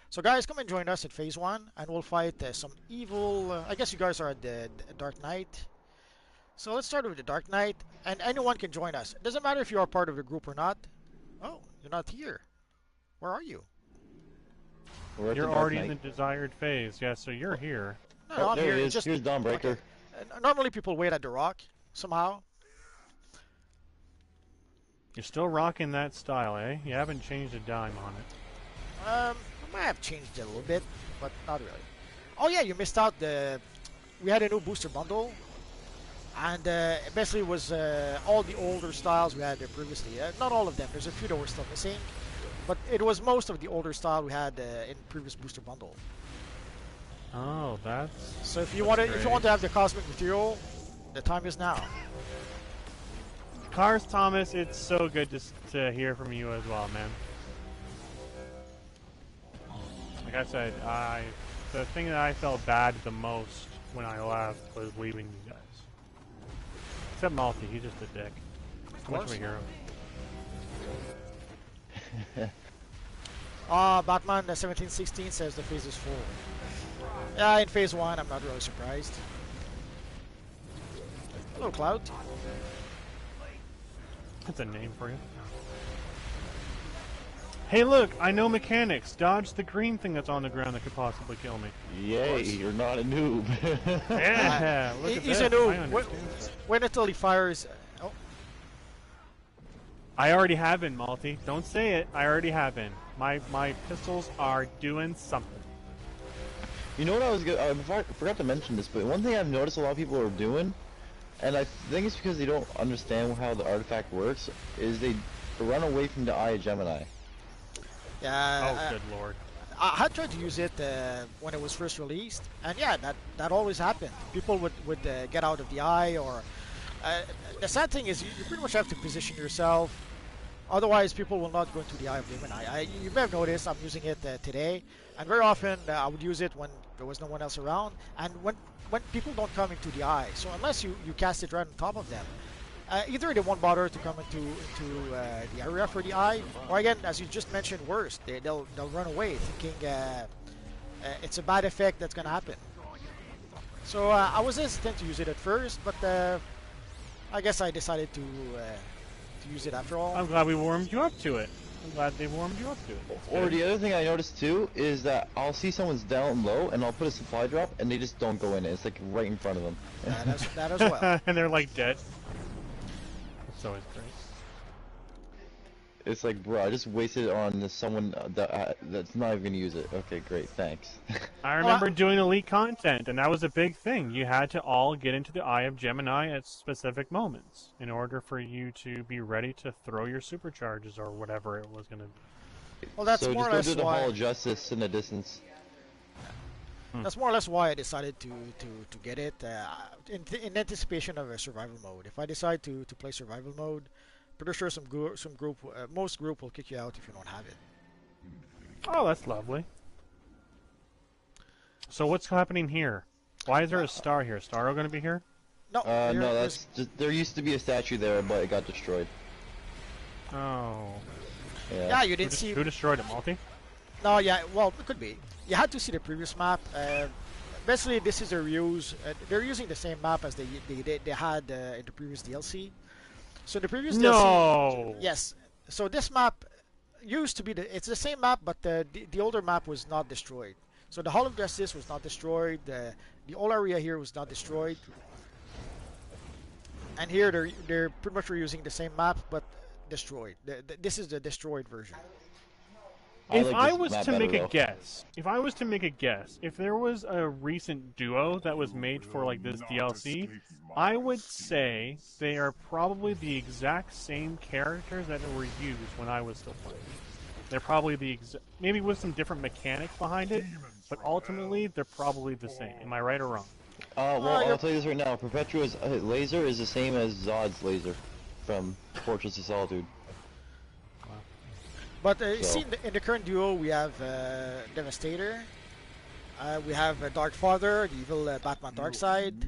So guys, come and join us in phase 1, and we'll fight some evil. I guess you guys are at the Dark Knight. So let's start with the Dark Knight, and anyone can join us. It doesn't matter if you are part of the group or not. Oh, you're not here. Where are you? You're already in the desired phase. Yeah, so you're here. No, I'm there here. he is. Just, Here's Dawnbreaker. Okay. Normally people wait at the rock, somehow. You're still rocking that style, eh? You haven't changed a dime on it. I might have changed it a little bit, but not really. Oh yeah, you missed out we had a new booster bundle, and it basically was all the older styles we had there previously. Not all of them. There's a few that were still missing, but it was most of the older style we had in previous booster bundle. Oh, that's. So if you want to have the cosmic material, the time is now. Cars Thomas, it's so good to hear from you as well, man. Like I said, the thing that I felt bad the most when I left was leaving you guys. Except Malty, he's just a dick. Too much of a hero. Batman 1716 says the phase is full. Yeah, in phase 1, I'm not really surprised. Hello, Cloud. That's a name for you. Hey, look, I know mechanics. Dodge the green thing that's on the ground that could possibly kill me. Yay, you're not a noob. Yeah, look at He's this. a noob. Wait until he fires. Oh. I already have been, Malty. Don't say it. I already have been. My pistols are doing something. You know what I was I forgot to mention this, but one thing I've noticed a lot of people are doing, and I think it's because they don't understand how the artifact works, is they run away from the Eye of Gemini. Yeah. Oh, good lord. I had tried to use it when it was first released, and yeah, that always happened. People would get out of the eye, or the sad thing is you pretty much have to position yourself Otherwise, people will not go into the Eye of Gemini. You may have noticed I'm using it today, and very often I would use it when there was no one else around, and when people don't come into the Eye. So unless you cast it right on top of them, either they won't bother to come into the area for the Eye, or again, as you just mentioned, worse, they'll run away thinking it's a bad effect that's gonna happen. So I was hesitant to use it at first, but I guess I decided to use it after all. I'm glad we warmed you up to it. I'm glad they warmed you up to it. Or the other thing I noticed too is that I'll see someone's down low and I'll put a supply drop and they just don't go in it. It's like right in front of them. That as well. And they're like dead. It's always great. It's like, bro, I just wasted it on someone that's not even gonna use it. Okay, great, thanks. I remember doing elite content, and that was a big thing. You had to all get into the Eye of Gemini at specific moments in order for you to be ready to throw your supercharges or whatever it was gonna be. Well, that's so more or just less go do the why. Hall of Justice in the distance. That's more or less why I decided to get it in anticipation of a survival mode. If I decide to play survival mode, pretty sure most group will kick you out if you don't have it. Oh, that's lovely. So what's happening here? Why is there a star here? Starro going to be here? No, no, that's just, there used to be a statue there, but it got destroyed. Oh. Yeah, you didn't see. Who destroyed it, Multi? No, yeah, well, it could be. You had to see the previous map. Basically, this is their reuse. They're using the same map as they had in the previous DLC. So the previous DLC, yes. So this map used to be it's the same map, but the older map was not destroyed. So the Hall of Justice was not destroyed. The whole area here was not destroyed. And here they're pretty much reusing the same map, but destroyed. This is the destroyed version. If I was to make a guess, if there was a recent duo that was made for like this DLC, I would say they are probably the exact same characters that were used when I was still playing. They're probably the maybe with some different mechanics behind it, but ultimately they're probably the same. Am I right or wrong? Well, I'll tell you this right now. Perpetua's laser is the same as Zod's laser from Fortress of Solitude. But see, in the current duo, we have Devastator, we have Darkfather, the evil Batman Darkseid.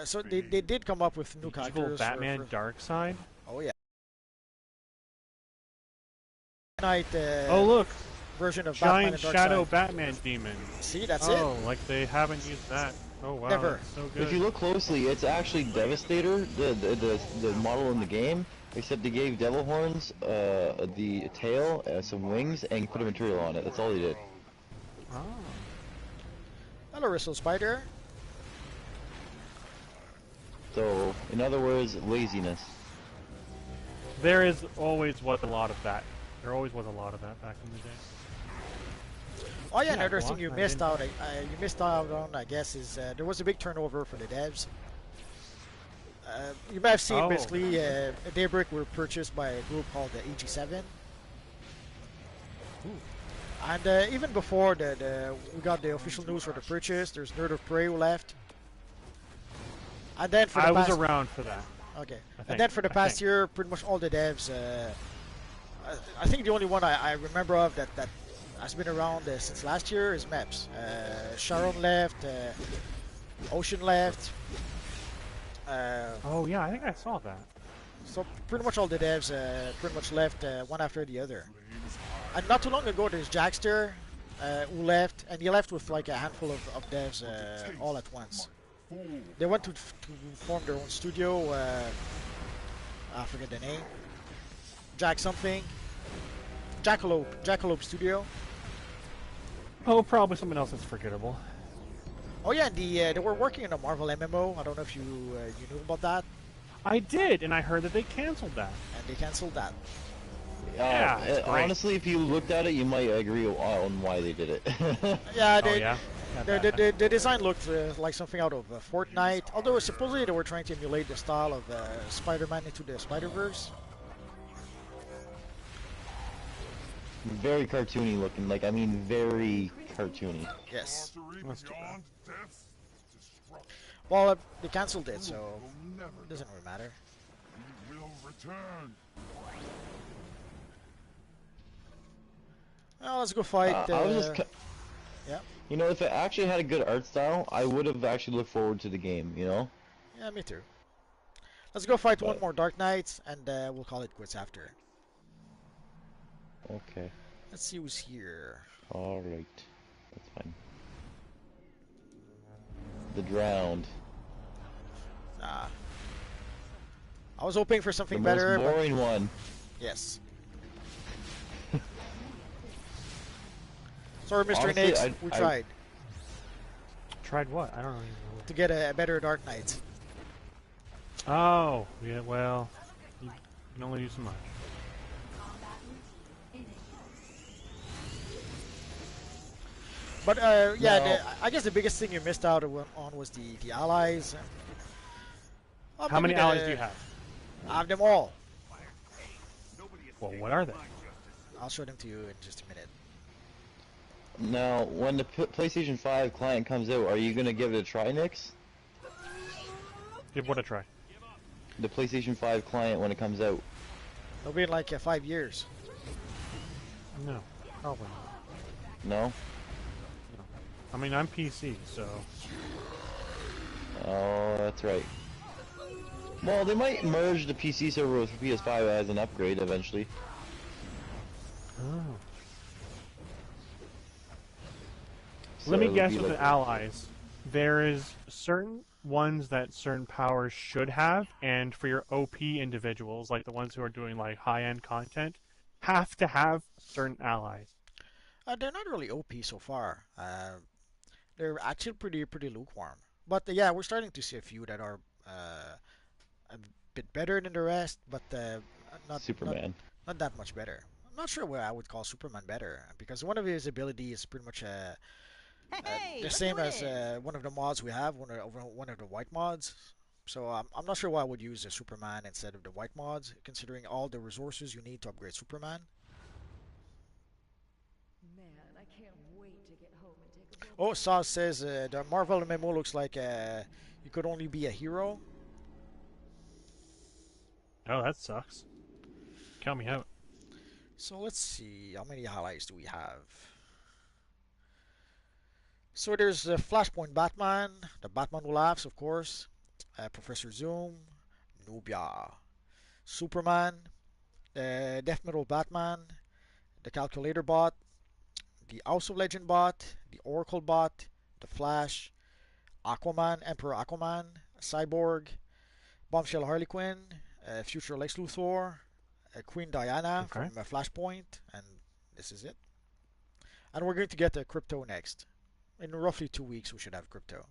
So they did come up with new characters. Evil Batman Darkseid? Oh yeah. Night, oh look, version of giant Batman and shadow Darkseid. Batman demon. See, that's it. Oh, like they haven't used that. Oh wow, never. So good. If you look closely, it's actually Devastator, the model in the game. Except they gave Devil Horns the tail, some wings, and put a material on it. That's all they did. Oh. Hello, Ristle Spider. So, in other words, laziness. There always was a lot of that. There always was a lot of that back in the day. Oh yeah, another thing you missed out. You missed out on, I guess, is there was a big turnover for the devs. You may have seen basically Daybreak were purchased by a group called the EG7. And even before we got the official news for the purchase, there's Nerd of Prey who left. And then for the I was around for that. Okay. And then for the past year, pretty much all the devs. I think the only one I remember of that has been around since last year is Meps. Sharon left. Ocean left. Oh yeah, I think I saw that. So pretty much all the devs pretty much left one after the other. And not too long ago, there's Jackster who left, and he left with like a handful of devs all at once. They went to form their own studio. I forget the name. Jackalope Studio. Oh, probably something else that's forgettable. Oh yeah, and they were working on a Marvel MMO. I don't know if you knew about that. I did, and I heard that they canceled that. And they canceled that. Yeah, honestly, if you looked at it, you might agree on why they did it. Yeah, the design looked like something out of Fortnite. Although supposedly they were trying to emulate the style of Spider-Man into the Spider-Verse. Very cartoony looking, like I mean very cartoony. Yes. Well, they cancelled it, so it doesn't really matter. shall return. Well, let's go fight. I was just. Yeah. You know, if it actually had a good art style, I would have actually looked forward to the game. You know. Yeah, me too. Let's go fight one more Dark Knights, and we'll call it quits after. Okay. Let's see who's here. All right. That's fine. The Drowned. Nah. I was hoping for something the better. The most boring one. Yes. Sorry, Mr. Nix. We tried. Tried what? I don't know. To get a better Dark Knight. Oh, yeah, well, you can only do so much. But yeah, I guess the biggest thing you missed out on was the allies. How many allies do you have? I have them all. Well, what are they? I'll show them to you in just a minute. Now, when the PlayStation 5 client comes out, are you going to give it a try, Nix? Give what a try? The PlayStation 5 client when it comes out. It'll be in like 5 years. No, probably not. No? I mean, I'm PC, so... Oh, that's right. Well, they might merge the PC server with PS5 as an upgrade eventually. Oh. So let me guess with like the allies. There is certain ones that certain powers should have, and for your OP individuals, like the ones who are doing like high-end content, have to have certain allies. They're not really OP so far. They're actually pretty lukewarm. But yeah, we're starting to see a few that are a bit better than the rest, but not Superman. Not that much better. I'm not sure where I would call Superman better, because one of his abilities is pretty much the same as one of the mods we have, one of the white mods. So I'm not sure why I would use a Superman instead of the white mods, considering all the resources you need to upgrade Superman. Man, I can't wait to get home and take a Oh, Saz says the Marvel MMO looks like you could only be a hero. Oh, that sucks. Count me out. So let's see, how many allies do we have? So there's the Flashpoint Batman, the Batman Who Laughs, of course, Professor Zoom, Nubia, Superman, the Death Metal Batman, the Calculator Bot, the House of Legend Bot, the Oracle Bot, the Flash, Aquaman, Emperor Aquaman, Cyborg, Bombshell Harley Quinn, Future Lex Luthor, Queen Diana from Flashpoint, and this is it. And we're going to get Crypto next. In roughly 2 weeks, we should have Crypto.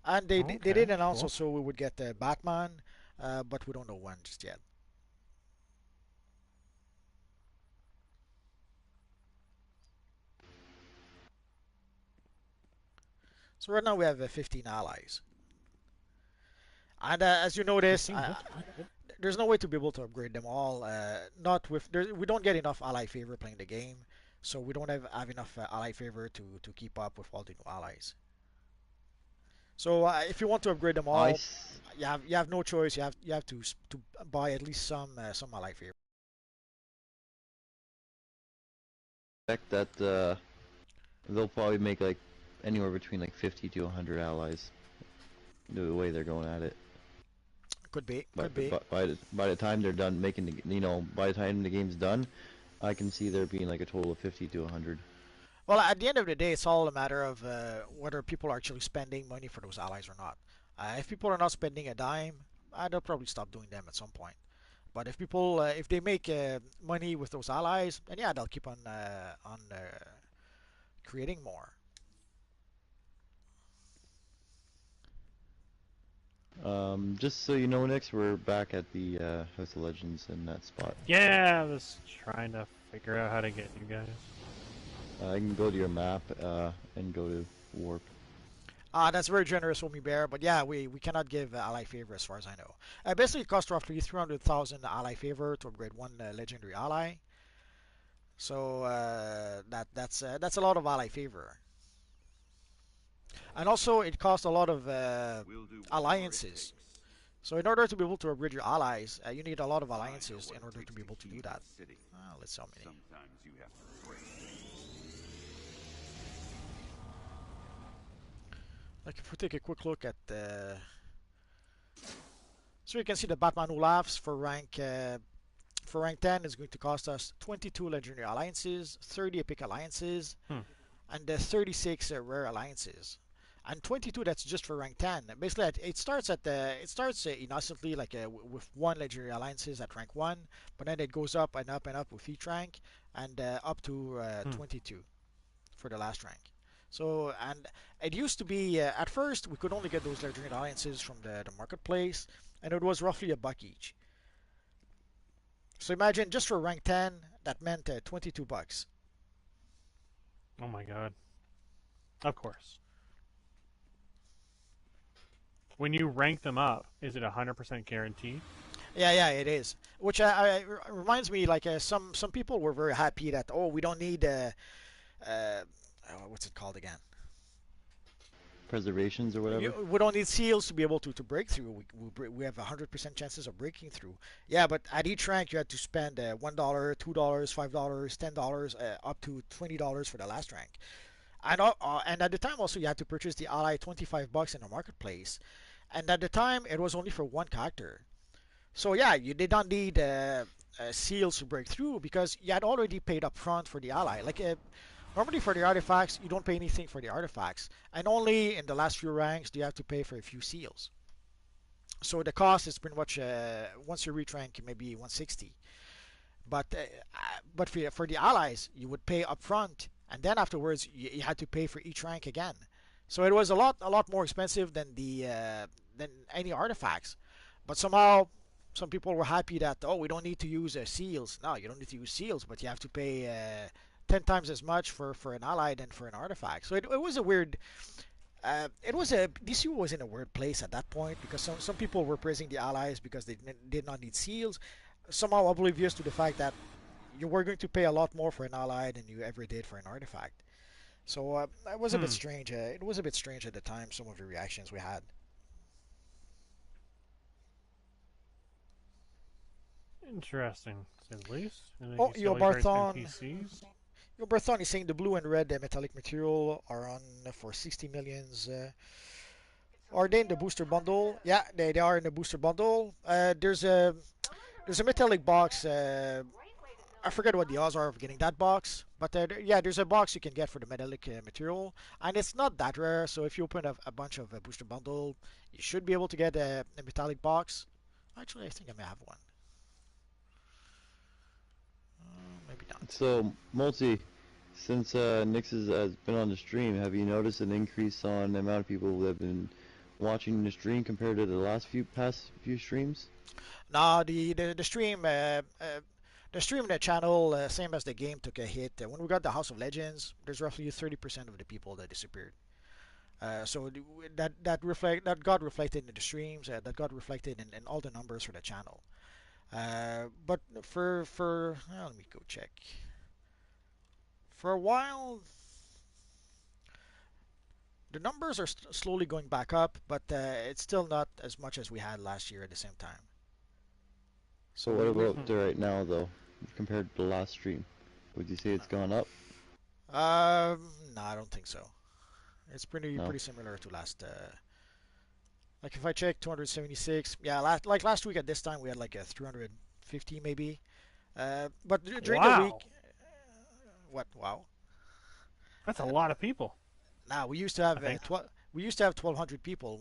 And they did announce also we would get Batman, but we don't know when just yet. So right now we have 15 allies. And as you notice, there's no way to be able to upgrade them all. Not with we don't get enough ally favor playing the game, so we don't have enough ally favor to keep up with all the new allies. So if you want to upgrade them all, you have no choice. You have to buy at least some ally favor. Expect that they'll probably make like anywhere between like 50 to 100 allies. The way they're going at it. Could be. Could be. By the time they're done making by the time the game's done, I can see there being like a total of 50 to 100. Well, at the end of the day, it's all a matter of whether people are actually spending money for those allies or not. If people are not spending a dime, they'll probably stop doing them at some point. But if people, if they make money with those allies, then yeah, they'll keep on creating more. Just so you know, Nix, we're back at the House of Legends in that spot. Yeah, I was trying to figure out how to get you guys. I can go to your map and go to Warp. That's very generous, Omi Bear, but yeah, we cannot give ally favor as far as I know. Basically, it costs roughly 300,000 ally favor to upgrade one legendary ally. So that's a lot of ally favor. And also, it costs a lot of alliances So in order to be able to upgrade your allies, you need a lot of alliances in order to be able to do that. Let's see how many. Like if we take a quick look at the... So you can see the Batman Who Laughs for rank 10 is going to cost us 22 legendary alliances, 30 epic alliances, and 36 rare alliances. And 22, that's just for rank 10. Basically, it starts innocently, like with one legendary alliances at rank 1, but then it goes up and up and up with each rank, and up to 22 for the last rank. So, and it used to be, at first, we could only get those legendary alliances from the marketplace, and it was roughly $1 each. So imagine, just for rank 10, that meant 22 bucks. Oh my god. Of course. When you rank them up, is it 100% guaranteed? Yeah, it is. Which reminds me, like some people were very happy that, oh, we don't need what's it called again? Preservations or whatever. We don't need seals to be able to break through. We have 100% chances of breaking through. Yeah, but at each rank you had to spend $1, $2, $5, $10, up to $20 for the last rank. And at the time also you had to purchase the ally $25 in the marketplace. And at the time it was only for one character. So yeah, you did not need seals to break through because you had already paid up front for the ally. Like normally for the artifacts, you don't pay anything for the artifacts, and only in the last few ranks do you have to pay for a few seals. So the cost is pretty much once you reach rank maybe 160. But for the allies, you would pay up front, and then afterwards you had to pay for each rank again. So it was a lot more expensive than than any artifacts. But somehow some people were happy that, oh, we don't need to use seals. No, you don't need to use seals, but you have to pay 10 times as much for an ally than for an artifact. So it was a weird. DCUO was in a weird place at that point because some people were praising the allies because they did not need seals, somehow oblivious to the fact that you were going to pay a lot more for an ally than you ever did for an artifact. So it was a bit strange. It was a bit strange at the time. Some of the reactions we had. Interesting, to say the least. Oh, Yo Barthon. Yo Barthon is saying the blue and red metallic material are on for 60 millions. Are they in the booster bundle? Yeah, they are in the booster bundle. There's a metallic box. I forget what the odds are of getting that box, but yeah, there's a box you can get for the metallic material, and it's not that rare. So if you open a bunch of booster bundle, you should be able to get a metallic box. Actually, I think I may have one. Maybe not. So, Multi, since Nix has been on the stream, have you noticed an increase on the amount of people that have been watching the stream compared to the past few streams? No, the stream, the stream and the channel, same as the game, took a hit. When we got the House of Legends, there's roughly 30% of the people that disappeared. So that got reflected in the streams, that got reflected in all the numbers for the channel. But let me go check. For a while, the numbers are slowly going back up, but it's still not as much as we had last year at the same time. So what about right now, though, compared to the last stream? Would you say it's gone up? No, I don't think so. It's pretty similar to last. Like if I check 276, yeah, last week at this time we had like a 350 maybe. But during the week, what? Wow. That's a lot of people. Nah, we used to have 1,200 people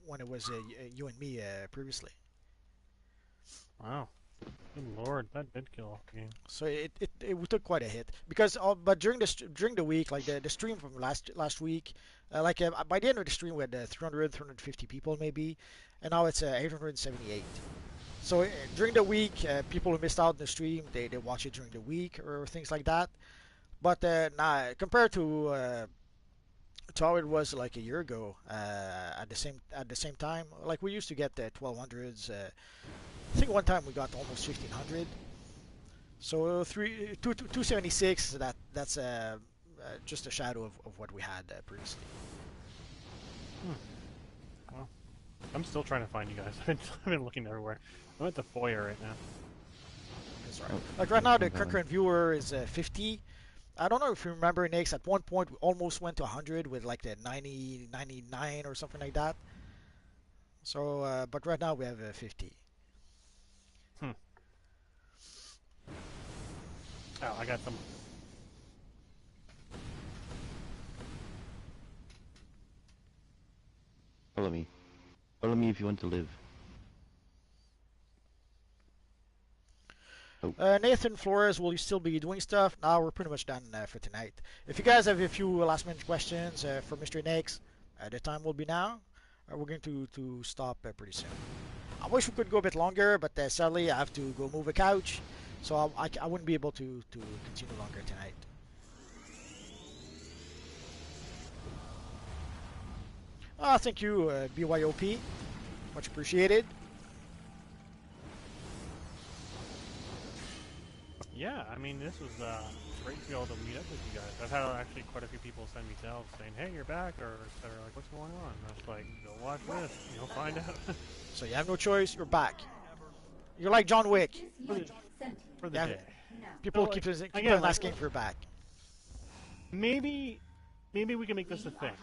when it was you and me previously. Wow. Good lord, that did kill off the game. So it took quite a hit because but during the week, like the stream from last week, by the end of the stream we had 350 people maybe, and now it's 878. So during the week, people who missed out on the stream, they watch it during the week or things like that. But compared to how it was like a year ago, at the same time, like we used to get 1,200s. I think one time we got almost 1,500. So 276. That's just a shadow of what we had previously. Well, I'm still trying to find you guys. I've been looking everywhere. I'm at the foyer right now. That's right. Like right now, the concurrent viewer is 50. I don't know if you remember, Nix, at one point we almost went to 100 with like the 90, 99 or something like that. So, but right now we have 50. Oh, I got some. Follow me. Follow me if you want to live. Nathan Flores, will you still be doing stuff? No, we're pretty much done for tonight. If you guys have a few last minute questions for Mr. Nix, the time will be now. We're going to stop pretty soon. I wish we could go a bit longer, but sadly I have to go move a couch, so I wouldn't be able to continue longer tonight. Thank you, BYOP. Much appreciated. Yeah, I mean, this was great to be able to meet up with you guys. I've had actually quite a few people send me tells saying, "Hey, you're back," or that are like, "What's going on?" And I was like, "Go watch this, you'll find out." So you have no choice. You're back. You're like John Wick. For the day. People So, keep again, asking for back. Maybe we can make this a thing.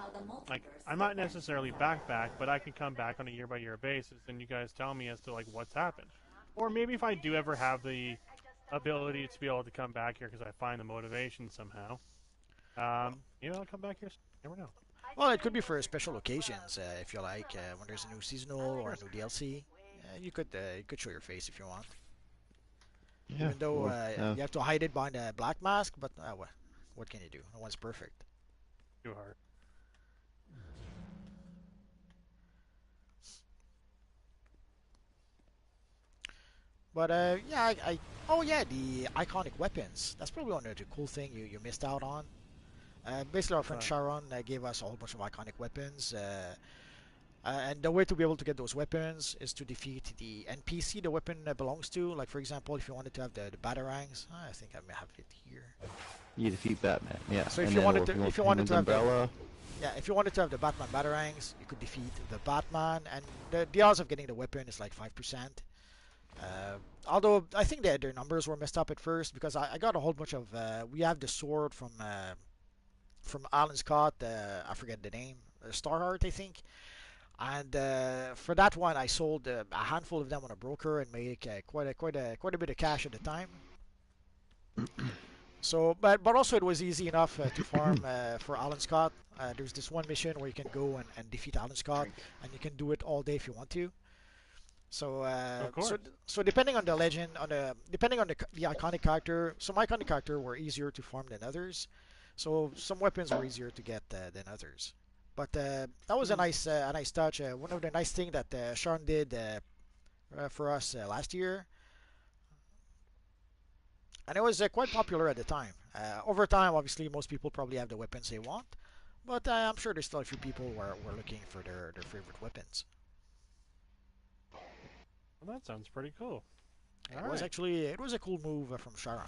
Like, I'm not necessarily back, but I can come back on a year-by-year basis, and you guys tell me as to like what's happened. Or maybe if I do ever have the ability to be able to come back here because I find the motivation somehow, I'll come back here. You never know. Well, it could be for special occasions if you like. When there's a new seasonal or a new DLC, you could show your face if you want. Yeah, Even though you have to hide it behind a black mask, but what can you do? No one's perfect. Too hard. But yeah, oh yeah, the iconic weapons. That's probably one of the cool thing you missed out on. Basically, our friend Sharon gave us a whole bunch of iconic weapons. And the way to be able to get those weapons is to defeat the NPC the weapon belongs to. Like, for example, if you wanted to have the batarangs, I think I may have it here. You defeat Batman, yeah. So if you wanted to have if you wanted to have the Batman batarangs, you could defeat the Batman, and the odds of getting the weapon is like 5%. Although I think their numbers were messed up at first because I got a whole bunch of we have the sword from Alan Scott. I forget the name, Starheart, I think. And for that one, I sold a handful of them on a broker and made quite a bit of cash at the time. So, but also it was easy enough to farm for Alan Scott. There's this one mission where you can go and defeat Alan Scott, and you can do it all day if you want to. So, so depending on the legend, depending on the iconic character, some iconic character were easier to farm than others. So some weapons were easier to get than others. But that was a nice touch. One of the nice things that Sean did for us last year, and it was quite popular at the time. Over time, obviously, most people probably have the weapons they want, but I'm sure there's still a few people who are looking for their favorite weapons. Well, that sounds pretty cool. It was a cool move from Sharon.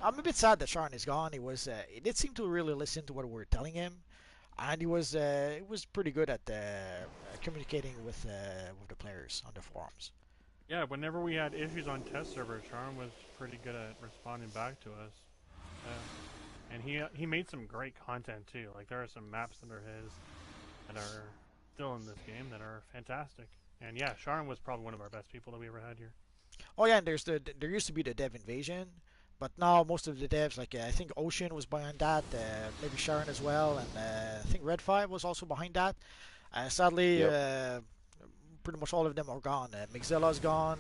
I'm a bit sad that Sharon is gone. He did seem to really listen to what we were telling him, and he was pretty good at communicating with the players on the forums. Yeah, whenever we had issues on test servers, Sharon was pretty good at responding back to us. And he made some great content too. Like, there are some maps that are his that are still in this game that are fantastic. And yeah, Sharon was probably one of our best people that we ever had here. Oh yeah, and there used to be the dev invasion, but now most of the devs, like I think Ocean was behind that, maybe Sharon as well, and I think Red 5 was also behind that. Sadly, pretty much all of them are gone. Mixella's gone.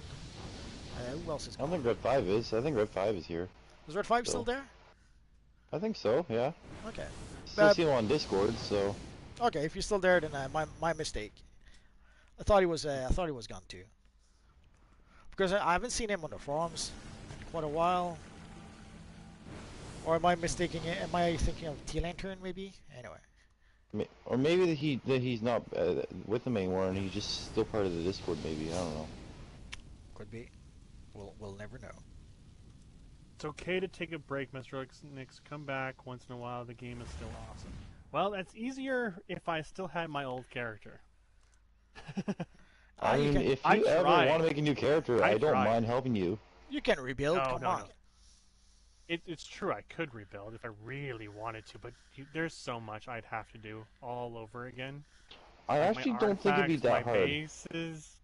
Who else is gone? I don't think Red 5 is. I think Red 5 is here. Is Red 5 still there? I think so, yeah. Okay. Still see him on Discord, so... Okay, if he's still there, then my mistake. I thought he was gone too. Because I haven't seen him on the forums in quite a while. Or am I mistaking it? Am I thinking of T-Lantern maybe? Anyway. Or maybe that he's not with the main war and he's just still part of the Discord maybe, I don't know. Could be. We'll never know. It's okay to take a break, Mr. Nix. Come back once in a while. The game is still awesome. Well, that's easier if I still had my old character. I mean, if you ever want to make a new character, I don't mind helping you. You can rebuild. Come on. No. It's true. I could rebuild if I really wanted to, but there's so much I'd have to do all over again. I actually don't think it'd be that hard. My bases,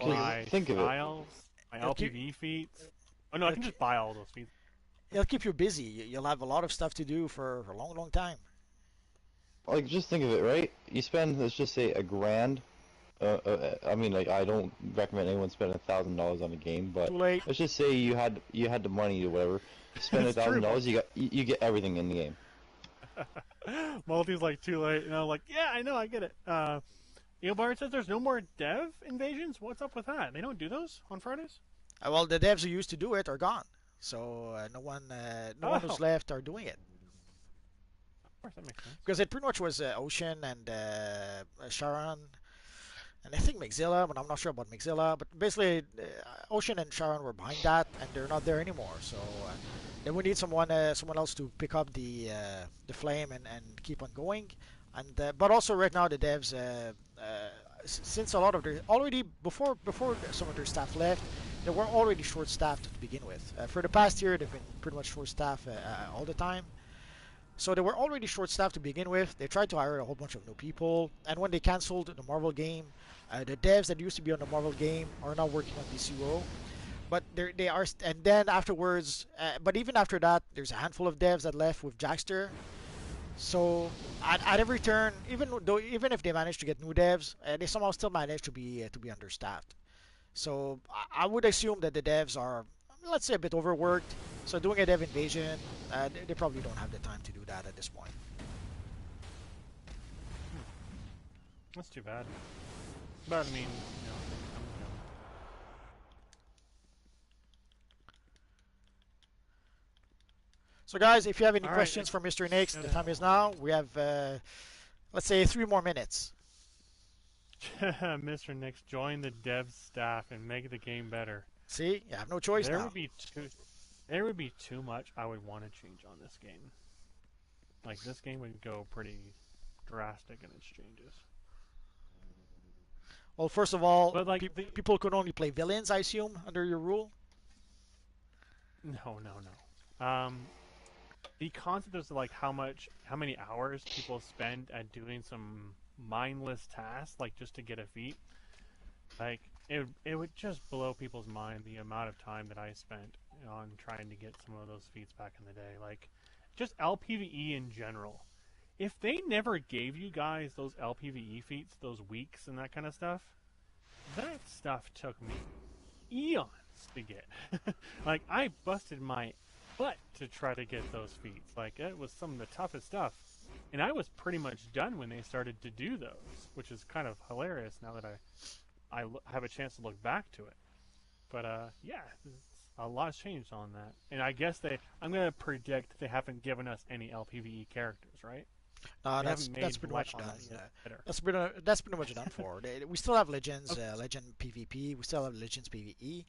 my think of styles, my LPV feats. Oh no, I can just buy all those feats. It'll keep you busy. You'll have a lot of stuff to do for a long, long time. Like, just think of it, right? You spend, let's just say, $1,000. I mean, like, I don't recommend anyone spend $1,000 on a game, but let's just say you had the money or whatever. Spend $1,000, you get everything in the game. Multi's like too late, and I'm like, yeah, I know, I get it. Eobard says there's no more dev invasions. What's up with that? They don't do those on Fridays? Well, the devs who used to do it are gone, so no one who's left are doing it. Of course, that makes sense. Because it pretty much was Ocean and Sharon, and I think Mixzilla, but I'm not sure about Mixzilla. But basically, Ocean and Sharon were behind that, and they're not there anymore. So then we need someone else to pick up the flame and keep on going. And but also right now the devs, since a lot of their already before some of their staff left, they were already short-staffed to begin with. For the past year, they've been pretty much short-staffed all the time. So they were already short-staffed to begin with. They tried to hire a whole bunch of new people, and when they canceled the Marvel game, the devs that used to be on the Marvel game are now working on DCUO. But they are, and then afterwards, but even after that, there's a handful of devs that left with Jackster. So at every turn, even if they manage to get new devs, they somehow still manage to be understaffed. So I would assume that the devs are, let's say, a bit overworked. So doing a dev invasion, they probably don't have the time to do that at this point. That's too bad. But I mean, So guys, if you have any questions for Mr. Nix, the time is now. We have, let's say, 3 more minutes. Mr. Nix, join the dev staff and make the game better. See, you have no choice now. There would be too much I would want to change on this game. Like, this game would go pretty drastic in its changes. Well, first of all, but like people could only play villains, I assume, under your rule? No. The concept is like how many hours people spend at doing some mindless tasks, like just to get a feat. Like, it would just blow people's mind the amount of time that I spent on trying to get some of those feats back in the day. Like, just LPVE in general. If they never gave you guys those LPVE feats, those weeks and that kind of stuff, that stuff took me eons to get. Like, I busted my butt to try to get those feats. Like, it was some of the toughest stuff. And I was pretty much done when they started to do those, which is kind of hilarious now that I have a chance to look back to it. But yeah, a lot's changed on that. And I guess I'm going to predict they haven't given us any LPVE characters, right? That's pretty much done. That's pretty much done for. We still have Legends, Legend PvP. We still have Legends PvE,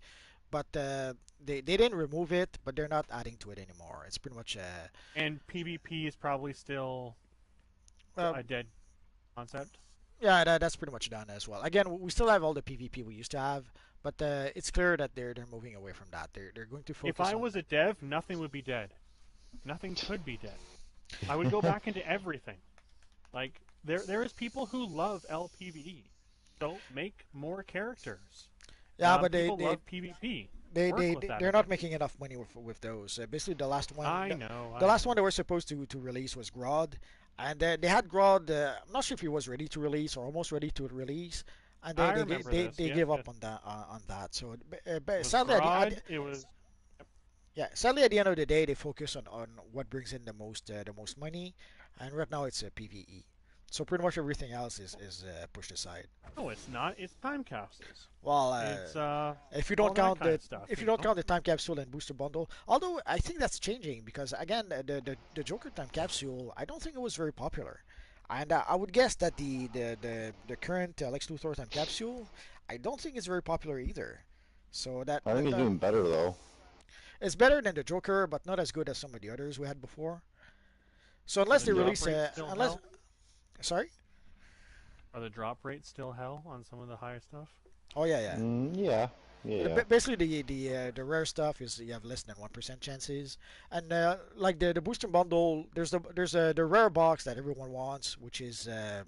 but they didn't remove it, but they're not adding to it anymore. It's pretty much. And PvP is probably still a dead concept. Yeah, that's pretty much done as well. Again, we still have all the PvP we used to have, but it's clear that they're moving away from that. They're going to focus. If I was a dev, nothing would be dead. Nothing could be dead. I would go back into everything. Like, there is people who love LPVE. So make more characters. Yeah, but people love PvP. They're not making enough money with those. Basically, the last one. I know. The last one they were supposed to release was Grodd, and they had Grodd. I'm not sure if he was ready to release or almost ready to release, and they gave up on that. So, sadly, it was. Yeah, sadly, at the end of the day, they focus on what brings in the most money, and right now it's PvE. So pretty much everything else is pushed aside. No, it's not. It's time capsules. Well, if you don't count the time capsule and booster bundle, although I think that's changing because again, the Joker time capsule, I don't think it was very popular, and I would guess that the current Lex Luthor time capsule, I don't think it's very popular either. So that I think it's doing better though. It's better than the Joker, but not as good as some of the others we had before. So unless they release, sorry. Are the drop rates still hell on some of the higher stuff? Oh yeah, yeah. Yeah. Basically, the rare stuff is you have less than 1% chances, and like the booster bundle, there's the rare box that everyone wants, which is I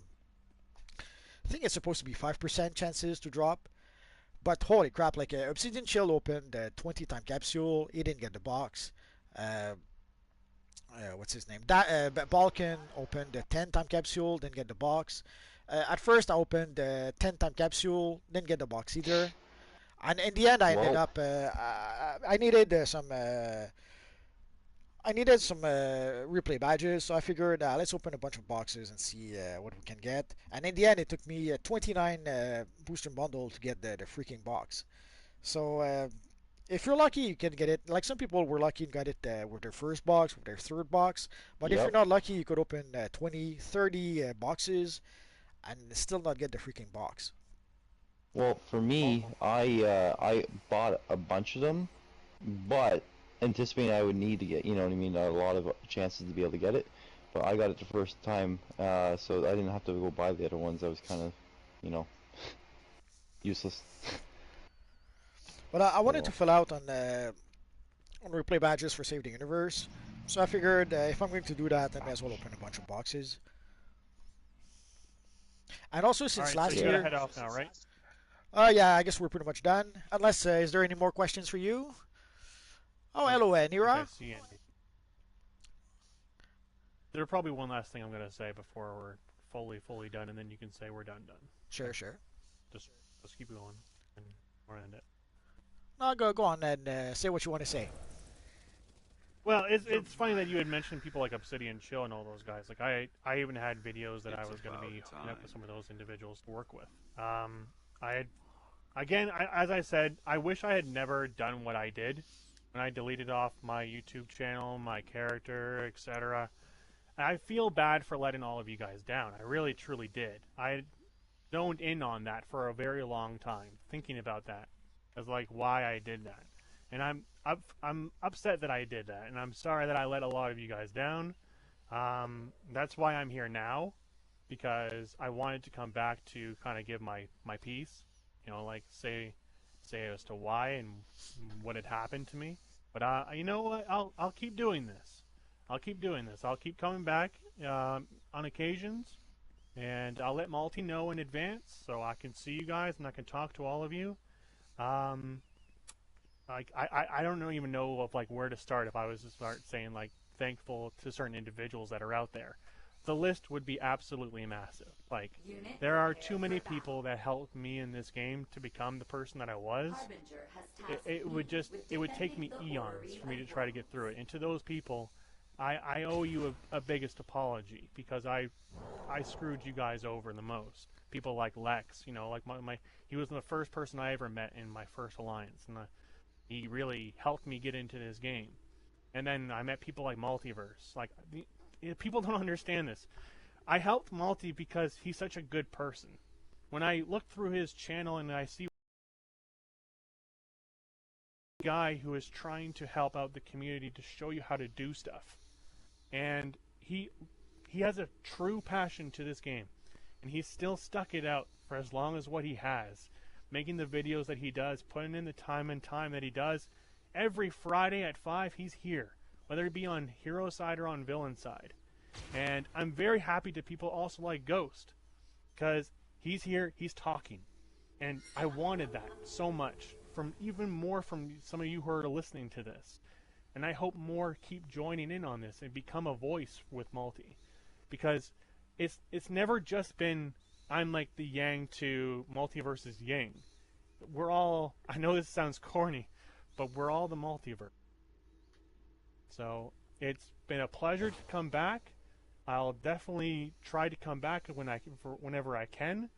think it's supposed to be 5% chances to drop. But holy crap! Like Obsidian Chill opened the 20 time capsule, he didn't get the box. Uh, what's his name? Balkan opened the 10 time capsule, didn't get the box. At first, I opened the 10 time capsule, didn't get the box either. And in the end, I ended up. I needed replay badges, so I figured let's open a bunch of boxes and see what we can get. And in the end, it took me 29 booster bundle to get the freaking box. So if you're lucky, you can get it. Like some people were lucky and got it with their first box, with their third box. But if you're not lucky, you could open 20, 30 boxes and still not get the freaking box. Well, for me, I bought a bunch of them, but anticipating I would need to get, you know what I mean, a lot of chances to be able to get it. But I got it the first time, so I didn't have to go buy the other ones. I was kind of, you know, useless. But I wanted to fill out on replay badges for Save the Universe. So I figured if I'm going to do that, I may as well open a bunch of boxes. And also since last so you year... gotta head off now, right? Yeah, I guess we're pretty much done. Unless, is there any more questions for you? Oh, hello, Nira. There's probably one last thing I'm gonna say before we're fully done, and then you can say we're done. Sure. Just keep going, and we'll end it. No, go on and say what you want to say. Well, it's funny that you had mentioned people like Obsidian Chill and all those guys. Like I even had videos that I was going to be hooking up with some of those individuals to work with. As I said, I wish I had never done what I did when I deleted off my YouTube channel, my character, etc. I feel bad for letting all of you guys down. I really, truly did. I zoned in on that for a very long time, thinking about that as like why I did that. And I'm upset that I did that, and I'm sorry that I let a lot of you guys down. That's why I'm here now, because I wanted to come back to kind of give my piece, you know, like say as to why and what had happened to me. But you know what? I'll keep doing this. I'll keep coming back on occasions, and I'll let Malty know in advance so I can see you guys and I can talk to all of you. Like I don't even know of like where to start if I was to start saying like thankful to certain individuals that are out there. The list would be absolutely massive. Like there are too many people that helped me in this game to become the person that I was. It would take me eons for me to try to get through it. And to those people, I owe you a biggest apology because I screwed you guys over the most. People like Lex, you know, like he was the first person I ever met in my first alliance, and he really helped me get into this game. And then I met people like Multiverse. Like people don't understand this. I helped Multi because he's such a good person. When I look through his channel and I see a guy who is trying to help out the community to show you how to do stuff, and he has a true passion to this game, and he's still stuck it out for as long as what he has, making the videos that he does, putting in the time that he does. Every Friday at 5, he's here, whether it be on hero side or on villain side. And I'm very happy to people also like Ghost, because he's here, he's talking. And I wanted that so much, even more from some of you who are listening to this. And I hope more keep joining in on this and become a voice with Multi. Because it's never just been, I'm like the Yang to Multiverse's Yang. We're all, I know this sounds corny, but we're all the Multiverse. So it's been a pleasure to come back. I'll definitely try to come back whenever I can.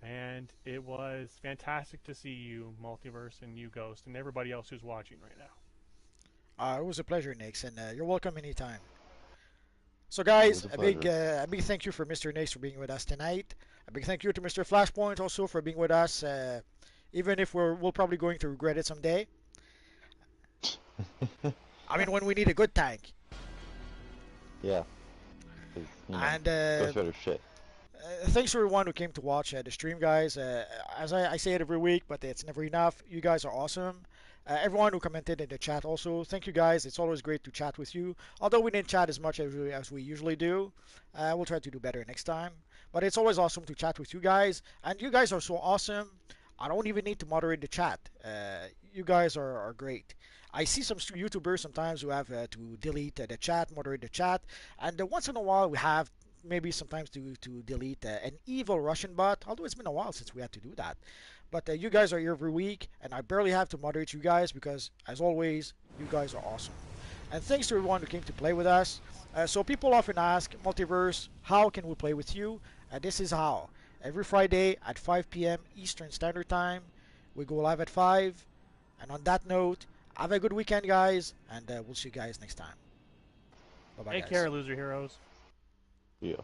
And it was fantastic to see you, Multiverse, and you, Ghost, and everybody else who's watching right now. It was a pleasure, Nix, and you're welcome anytime. So guys, a big thank you for Mr. Nix for being with us tonight. A big thank you to Mr. Flashpoint also for being with us, even if we'll probably going to regret it someday. I mean, when we need a good tank. Yeah. And Ghost Rider shit. Thanks to everyone who came to watch the stream, guys. As I say it every week, but it's never enough. You guys are awesome. Everyone who commented in the chat also, thank you guys. It's always great to chat with you. Although we didn't chat as much as we usually do, we'll try to do better next time. But it's always awesome to chat with you guys. And you guys are so awesome. I don't even need to moderate the chat. You guys are great. I see some YouTubers sometimes who have to delete the chat, moderate the chat, and once in a while we have maybe sometimes to delete an evil Russian bot, although it's been a while since we had to do that. But you guys are here every week, and I barely have to moderate you guys because, as always, you guys are awesome. And thanks to everyone who came to play with us. So people often ask, Multiverse, how can we play with you? This is how. Every Friday at 5 p.m. Eastern Standard Time, we go live at 5. And on that note, have a good weekend, guys, and we'll see you guys next time. Bye-bye, Take guys. care, loser heroes. Yeah.